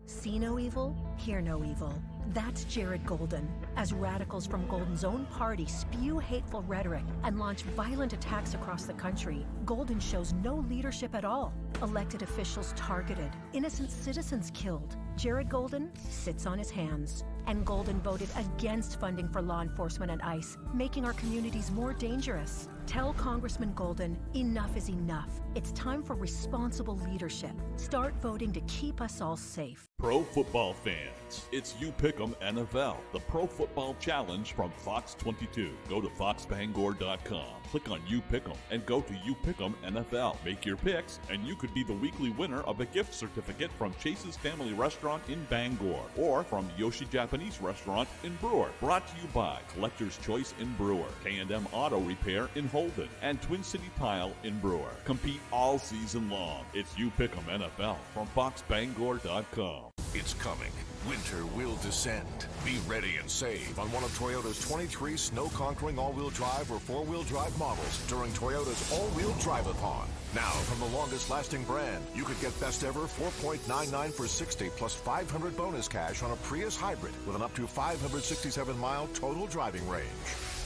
Speaker 6: See no evil, hear no evil. That's Jared Golden. As radicals from Golden's own party spew hateful rhetoric and launch violent attacks across the country, Golden shows no leadership at all. Elected officials targeted, innocent citizens killed. Jared Golden sits on his hands. And Golden voted against funding for law enforcement and ICE, making our communities more dangerous. Tell Congressman Golden, enough is enough. It's time for responsible leadership. Start voting to keep us all safe.
Speaker 12: Pro football fans, it's You Pick'em NFL, the Pro Football Challenge from Fox 22. Go to foxbangor.com, click on You Pick'em, and go to You Pick'em NFL. Make your picks, and you could be the weekly winner of a gift certificate from Chase's Family Restaurant in Bangor, or from Yoshi Japanese Restaurant in Brewer. Brought to you by Collector's Choice in Brewer, K&M Auto Repair in Holden, and Twin City Tile in Brewer. Compete all season long. It's You Pick'em NFL from foxbangor.com.
Speaker 14: It's coming. Winter will descend. Be ready and save on one of Toyota's 23 snow-conquering all-wheel drive or four-wheel drive models during Toyota's all-wheel drive-a-thon. Now, from the longest-lasting brand, you could get best ever 4.99 for 60 plus 500 bonus cash on a Prius hybrid with an up to 567-mile total driving range.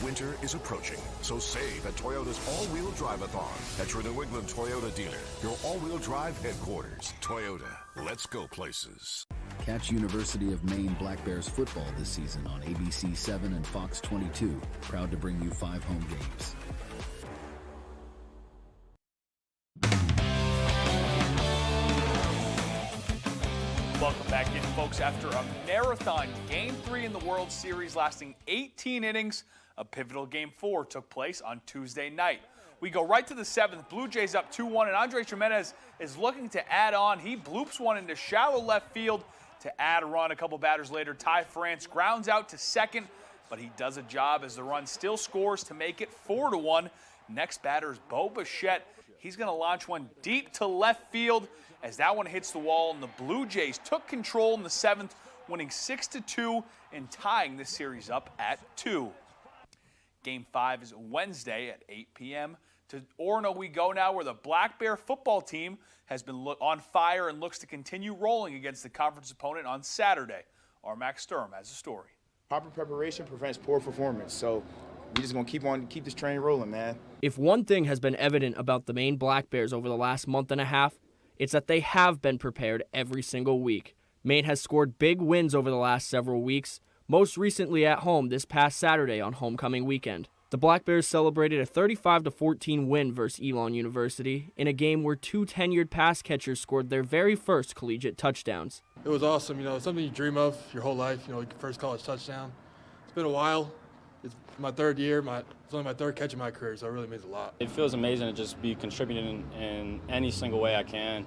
Speaker 14: Winter is approaching, so save at Toyota's all-wheel drive-a-thon at your New England Toyota dealer, your all-wheel drive headquarters. Toyota, let's go places.
Speaker 20: Catch University of Maine Black Bears football this season on ABC 7 and Fox 22. Proud to bring you 5 home games.
Speaker 21: Welcome back in, folks. After a marathon Game 3 in the World Series lasting 18 innings, a pivotal Game 4 took place on Tuesday night. We go right to the 7th. Blue Jays up 2-1, and Andres Jimenez is looking to add on. He bloops one into shallow left field to add a run. A couple batters later, Ty France grounds out to second, but he does a job as the run still scores to make it 4-1. Next batter is Bo Bichette. He's going to launch one deep to left field as that one hits the wall, and the Blue Jays took control in the 7th, winning 6-2 and tying this series up at 2. Game 5 is Wednesday at 8 p.m. To Orono we go now, where the Black Bear football team has been on fire and looks to continue rolling against the conference opponent on Saturday. Our Max Sturm has a story.
Speaker 22: Proper preparation prevents poor performance, so we just going to keep this train rolling, man.
Speaker 24: If one thing has been evident about the Maine Black Bears over the last month and a half, it's that they have been prepared every single week. Maine has scored big wins over the last several weeks, most recently at home this past Saturday on homecoming weekend. The Black Bears celebrated a 35-14 win versus Elon University in a game where 2 tenured pass catchers scored their very first collegiate touchdowns.
Speaker 26: It was awesome, something you dream of your whole life, your first college touchdown. It's been a while. It's my 3rd year. It's only my 3rd catch in my career, so it really means a lot.
Speaker 29: It feels amazing to just be contributing in any single way I can,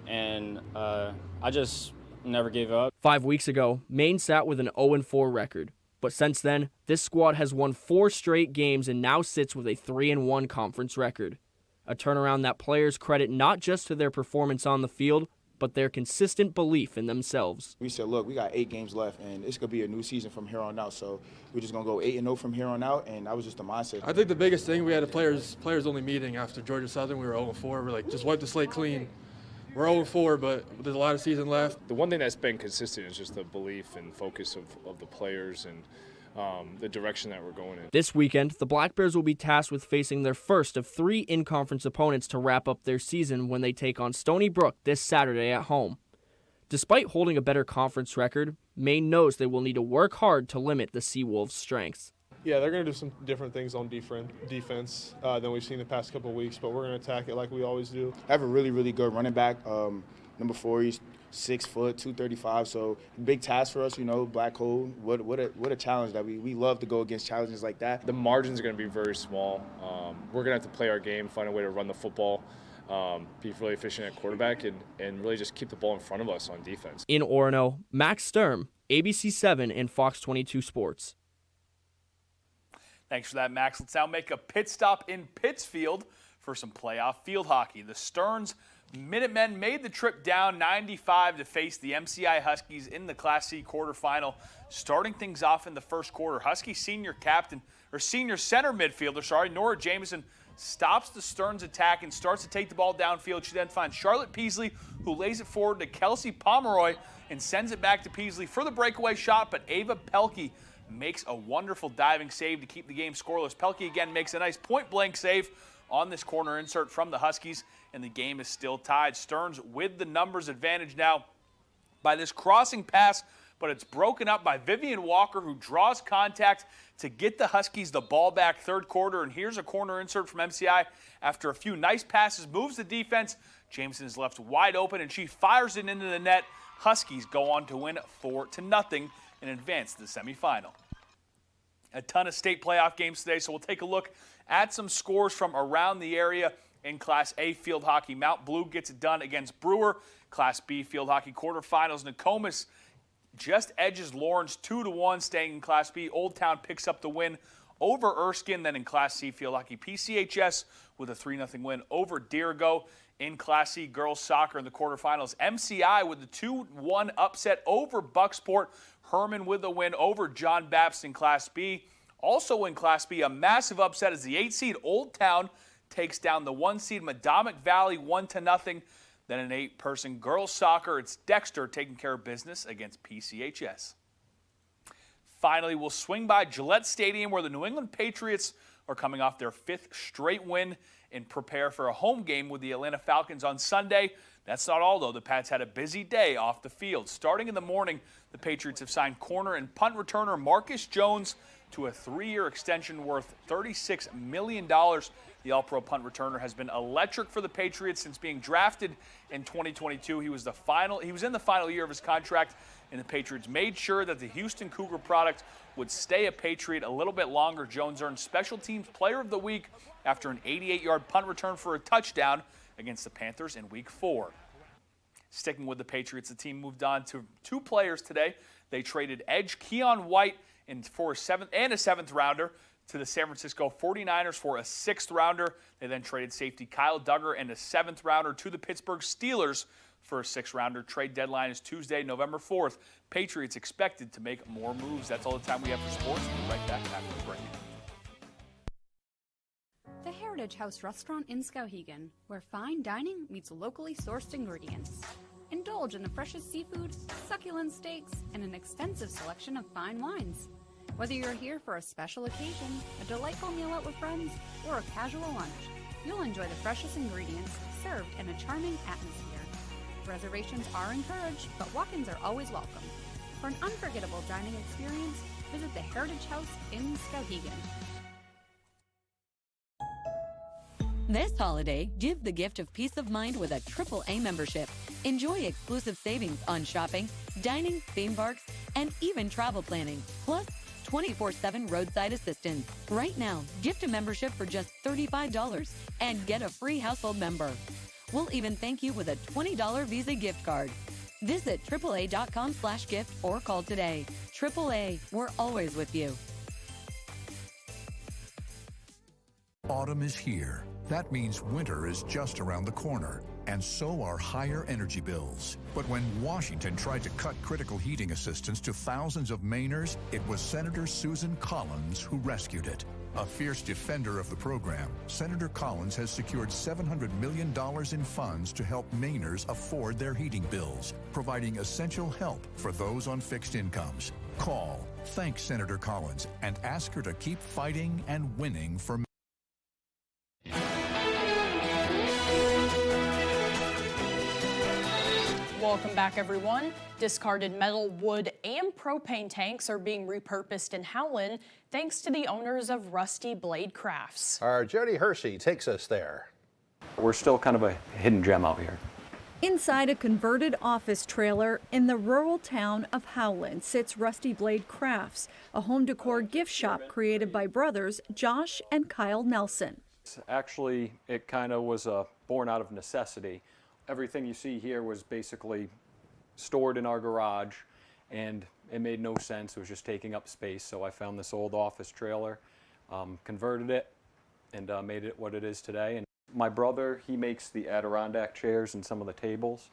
Speaker 29: and I just never gave up.
Speaker 24: 5 weeks ago, Maine sat with an 0-4 record. But since then, this squad has won 4 straight games and now sits with a 3-1 conference record. A turnaround that players credit not just to their performance on the field, but their consistent belief in themselves.
Speaker 22: We said, look, we got 8 games left, and it's going to be a new season from here on out. So we're just going to go 8-0 from here on out, and that was just the mindset.
Speaker 26: I think the biggest thing, we had a players-only meeting after Georgia Southern. We were 0-4. We're like, just wipe the slate clean. We're 0-4, but there's a lot of season left.
Speaker 3: The one thing that's been consistent is just the belief and focus of the players and the direction that we're going in.
Speaker 24: This weekend, the Black Bears will be tasked with facing their first of 3 in-conference opponents to wrap up their season when they take on Stony Brook this Saturday at home. Despite holding a better conference record, Maine knows they will need to work hard to limit the Seawolves' strengths.
Speaker 7: Yeah, they're going to do some different things on defense than we've seen the past couple of weeks, but we're going to attack it like we always do.
Speaker 22: I have a really, really good running back. Number 4, he's 6 foot, 235. So big task for us, you know, Black Hole. What a challenge that we love to go against challenges like that.
Speaker 3: The margins are going to be very small. We're going to have to play our game, find a way to run the football, be really efficient at quarterback, and really just keep the ball in front of us on defense.
Speaker 24: In Orono, Max Sturm, ABC 7 and Fox 22 Sports.
Speaker 21: Thanks for that, Max. Let's now make a pit stop in Pittsfield for some playoff field hockey. The Stearns Minutemen made the trip down 95 to face the MCI Huskies in the Class C quarterfinal. Starting things off in the first quarter, Husky senior center midfielder, Nora Jameson, stops the Stearns attack and starts to take the ball downfield. She then finds Charlotte Peasley, who lays it forward to Kelsey Pomeroy and sends it back to Peasley for the breakaway shot, but Ava Pelkey makes a wonderful diving save to keep the game scoreless. Pelkey again makes a nice point-blank save on this corner insert from the Huskies, and the game is still tied. Stearns with the numbers advantage now by this crossing pass, but it's broken up by Vivian Walker, who draws contact to get the Huskies the ball back third quarter. And here's a corner insert from MCI. After a few nice passes, moves the defense. Jameson is left wide open, and she fires it into the net. Huskies go on to win 4-0 and advance to the semifinal. A ton of state playoff games today, so we'll take a look at some scores from around the area. In Class A field hockey, Mount Blue gets it done against Brewer. Class B field hockey quarterfinals, Nokomis just edges Lawrence 2-1, staying in Class B. Old Town picks up the win over Erskine. Then in Class C field hockey, PCHS with a 3-0 win over Dirigo. In Class C girls soccer in the quarterfinals, MCI with the 2-1 upset over Bucksport. Herman with a win over John Baptist in Class B. Also in Class B, a massive upset as the 8-seed Old Town takes down the 1-seed Madomic Valley 1-0. Then in 8-person girls soccer, it's Dexter taking care of business against PCHS. Finally, we'll swing by Gillette Stadium, where the New England Patriots are coming off their 5th straight win and prepare for a home game with the Atlanta Falcons on Sunday. That's not all, though. The Pats had a busy day off the field. Starting in the morning, the Patriots have signed corner and punt returner Marcus Jones to a 3-year extension worth $36 million. The All-Pro punt returner has been electric for the Patriots since being drafted in 2022. He was in the final year of his contract, and the Patriots made sure that the Houston Cougar product would stay a Patriot a little bit longer. Jones earned Special Teams Player of the Week after an 88-yard punt return for a touchdown against the Panthers in Week 4. Sticking with the Patriots, the team moved on to 2 players today. They traded edge Keon White for a 7th rounder to the San Francisco 49ers for a 6th rounder. They then traded safety Kyle Duggar and a 7th rounder to the Pittsburgh Steelers for a 6th rounder. Trade deadline is Tuesday, November 4th. Patriots expected to make more moves. That's all the time we have for sports. We'll be right back after the break.
Speaker 8: The Heritage House restaurant in Skowhegan, where fine dining meets locally sourced ingredients. Indulge in the freshest seafood, succulent steaks, and an extensive selection of fine wines. Whether you're here for a special occasion, a delightful meal out with friends, or a casual lunch, you'll enjoy the freshest ingredients served in a charming atmosphere. Reservations are encouraged, but walk-ins are always welcome. For an unforgettable dining experience, visit the Heritage House in Skowhegan.
Speaker 9: This holiday, give the gift of peace of mind with a AAA membership. Enjoy exclusive savings on shopping, dining, theme parks, and even travel planning. Plus, 24/7 roadside assistance. Right now, gift a membership for just $35 and get a free household member. We'll even thank you with a $20 Visa gift card. Visit AAA.com/gift or call today. AAA, we're always with you.
Speaker 10: Autumn is here. That means winter is just around the corner, and so are higher energy bills. But when Washington tried to cut critical heating assistance to thousands of Mainers, it was Senator Susan Collins who rescued it. A fierce defender of the program, Senator Collins has secured $700 million in funds to help Mainers afford their heating bills, providing essential help for those on fixed incomes. Call, thank Senator Collins, and ask her to keep fighting and winning for
Speaker 1: Welcome back, everyone. Discarded metal, wood, and propane tanks are being repurposed in Howland thanks to the owners of Rusty Blade Crafts.
Speaker 2: Our Jody Hershey takes us there.
Speaker 11: We're still kind of a hidden gem out here.
Speaker 13: Inside a converted office trailer in the rural town of Howland sits Rusty Blade Crafts, a home decor gift shop created by brothers Josh and Kyle Nelson.
Speaker 11: Actually, it kind of was born out of necessity. Everything you see here was basically stored in our garage, and it made no sense. It was just taking up space, so I found this old office trailer, converted it, and made it what it is today. And my brother, he makes the Adirondack chairs and some of the tables,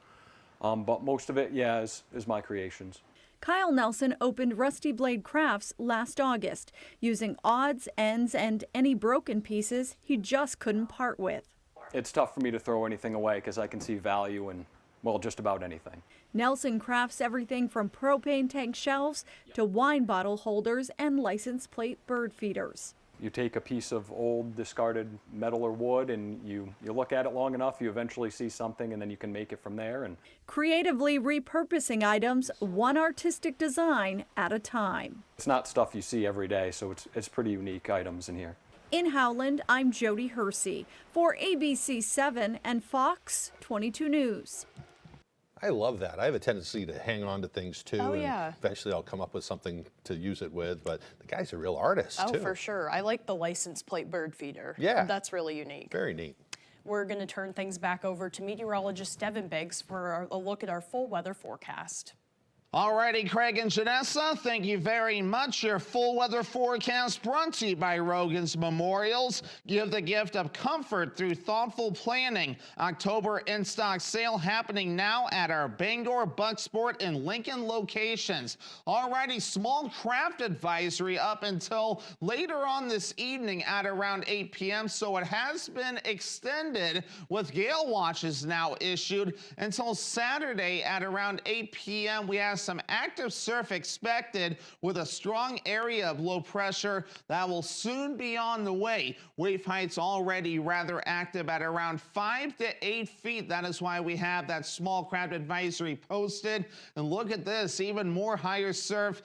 Speaker 11: but most of it, yeah, is my creations.
Speaker 13: Kyle Nelson opened Rusty Blade Crafts last August, using odds, ends, and any broken pieces he just couldn't part with.
Speaker 11: It's tough for me to throw anything away because I can see value in, well, just about anything.
Speaker 13: Nelson crafts everything from propane tank shelves to wine bottle holders and license plate bird feeders.
Speaker 11: You take a piece of old discarded metal or wood and you look at it long enough, you eventually see something, and then you can make it from there. And
Speaker 13: creatively repurposing items one artistic design at a time.
Speaker 11: It's not stuff you see every day, so it's pretty unique items in here.
Speaker 13: In Howland, I'm Jody Hersey for ABC 7 and Fox 22 News.
Speaker 2: I love that. I have a tendency to hang on to things too.
Speaker 1: Oh,
Speaker 2: and
Speaker 1: yeah.
Speaker 2: Eventually I'll come up with something to use it with, but the guy's a real artist too.
Speaker 1: Oh, for sure. I like the license plate bird feeder.
Speaker 2: Yeah.
Speaker 1: That's really unique.
Speaker 2: Very neat.
Speaker 1: We're going to turn things back over to meteorologist Devin Biggs for a look at our full weather forecast.
Speaker 4: Alrighty, Craig and Janessa, thank you very much. Your full weather forecast brought to you by Rogan's Memorials. Give the gift of comfort through thoughtful planning. October in-stock sale happening now at our Bangor, Bucksport, and Lincoln locations. Alrighty, small craft advisory up until later on this evening at around 8 p.m. So it has been extended with gale watches now issued until Saturday at around 8 p.m. We have some active surf expected with a strong area of low pressure that will soon be on the way. Wave heights already rather active at around 5 to 8 feet. That is why we have that small craft advisory posted. And look at this, even more higher surf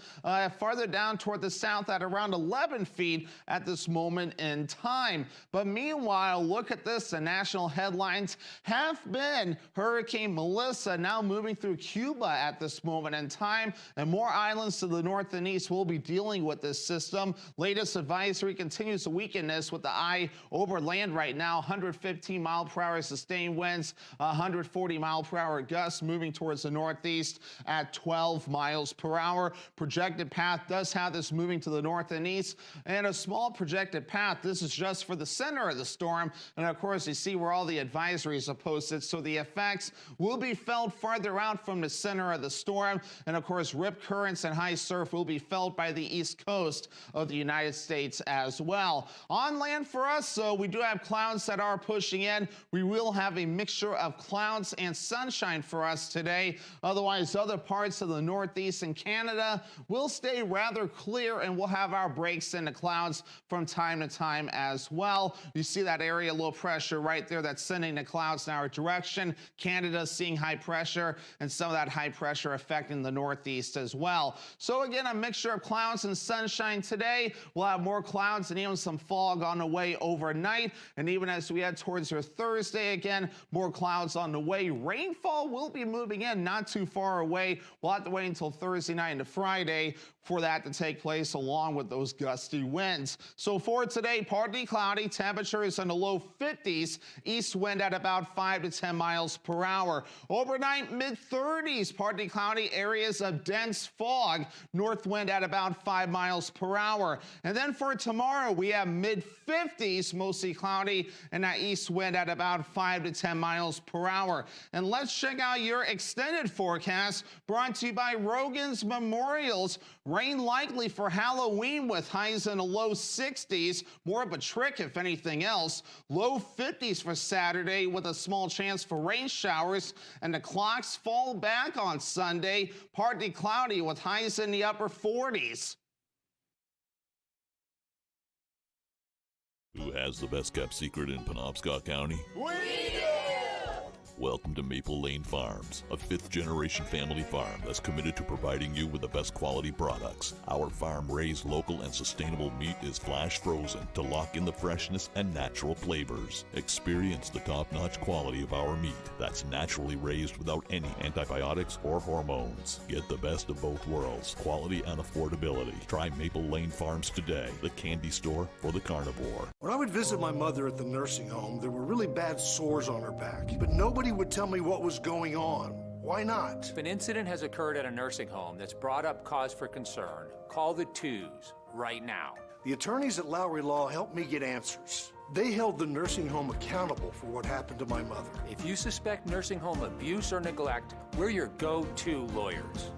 Speaker 4: farther down toward the south at around 11 feet at this moment in time. But meanwhile, look at this, the national headlines have been Hurricane Melissa now moving through Cuba at this moment in time, and more islands to the north and east will be dealing with this system. Latest advisory continues to weaken this with the eye over land right now. 115 mile per hour sustained winds, 140 mile per hour gusts moving towards the northeast at 12 miles per hour. Projected path does have this moving to the north and east, and a small projected path. This is just for the center of the storm, and of course you see where all the advisories are posted, so the effects will be felt farther out from the center of the storm. And of course, rip currents and high surf will be felt by the east coast of the United States as well. On land for us, so we do have clouds that are pushing in. We will have a mixture of clouds and sunshine for us today. Otherwise, other parts of the northeast and Canada will stay rather clear, and we'll have our breaks in the clouds from time to time as well. You see that area low pressure right there that's sending the clouds in our direction. Canada seeing high pressure, and some of that high pressure affecting the northeast as well. So again, a mixture of clouds and sunshine today. We'll have more clouds and even some fog on the way overnight. And even as we head towards your Thursday, again, more clouds on the way. Rainfall will be moving in not too far away. We'll have to wait until Thursday night into Friday for that to take place, along with those gusty winds. So for today, partly cloudy, temperatures in the low 50s, east wind at about 5 to 10 miles per hour. Overnight, mid-30s, partly cloudy, areas of dense fog, north wind at about 5 miles per hour. And then for tomorrow, we have mid-50s, mostly cloudy, and that east wind at about 5 to 10 miles per hour. And let's check out your extended forecast, brought to you by Rogan's Memorials. Rain likely for Halloween with highs in the low 60s. More of a trick if anything else. Low 50s for Saturday with a small chance for rain showers. And the clocks fall back on Sunday. Partly cloudy with highs in the upper 40s.
Speaker 12: Who has the best kept secret in Penobscot County?
Speaker 14: We do!
Speaker 12: Welcome to Maple Lane Farms, a fifth-generation family farm that's committed to providing you with the best quality products. Our farm-raised local and sustainable meat is flash frozen to lock in the freshness and natural flavors. Experience the top-notch quality of our meat that's naturally raised without any antibiotics or hormones. Get the best of both worlds, quality and affordability. Try Maple Lane Farms today, the candy store for the carnivore.
Speaker 15: When I would visit my mother at the nursing home, there were really bad sores on her back, but nobody would tell me what was going on. Why not?
Speaker 16: If an incident has occurred at a nursing home that's brought up cause for concern, call the twos right now.
Speaker 15: The attorneys at Lowry Law helped me get answers. They held the nursing home accountable for what happened to my mother.
Speaker 16: If you suspect nursing home abuse or neglect, we're your go-to lawyers.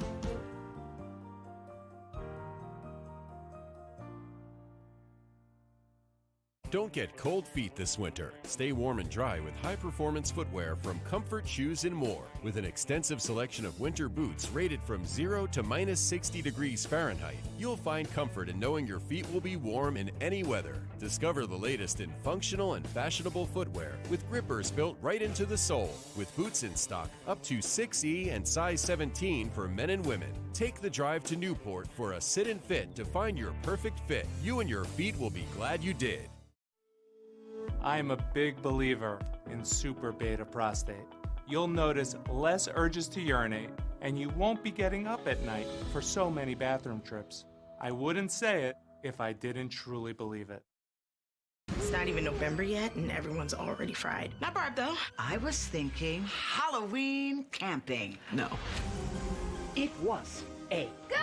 Speaker 17: Don't get cold feet this winter. Stay warm and dry with high-performance footwear from Comfort Shoes and More. With an extensive selection of winter boots rated from 0 to minus 60 degrees Fahrenheit, you'll find comfort in knowing your feet will be warm in any weather. Discover the latest in functional and fashionable footwear with grippers built right into the sole. With boots in stock up to 6E and size 17 for men and women. Take the drive to Newport for a sit and fit to find your perfect fit. You and your feet will be glad you did.
Speaker 18: I'm a big believer in super beta prostate. You'll notice less urges to urinate, and you won't be getting up at night for so many bathroom trips. I wouldn't say it if I didn't truly believe it.
Speaker 19: It's not even November yet, and everyone's already fried. Not Barb, though.
Speaker 23: I was thinking Halloween camping.
Speaker 19: No.
Speaker 23: It was a
Speaker 19: Go!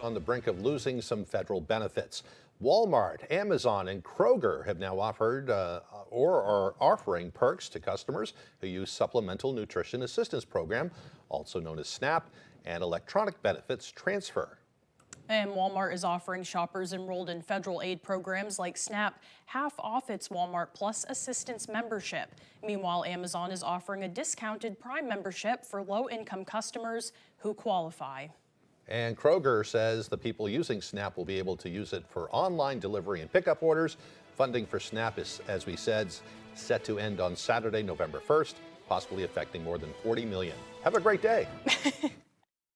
Speaker 2: On the brink of losing some federal benefits. Walmart, Amazon, and Kroger have now offered or are offering perks to customers who use Supplemental Nutrition Assistance Program, also known as SNAP, and Electronic Benefits Transfer.
Speaker 1: And Walmart is offering shoppers enrolled in federal aid programs like SNAP half off its Walmart Plus Assistance membership. Meanwhile, Amazon is offering a discounted Prime membership for low-income customers who qualify.
Speaker 2: And Kroger says the people using SNAP will be able to use it for online delivery and pickup orders. Funding for SNAP is, as we said, set to end on Saturday, November 1st, possibly affecting more than 40 million. Have a great day.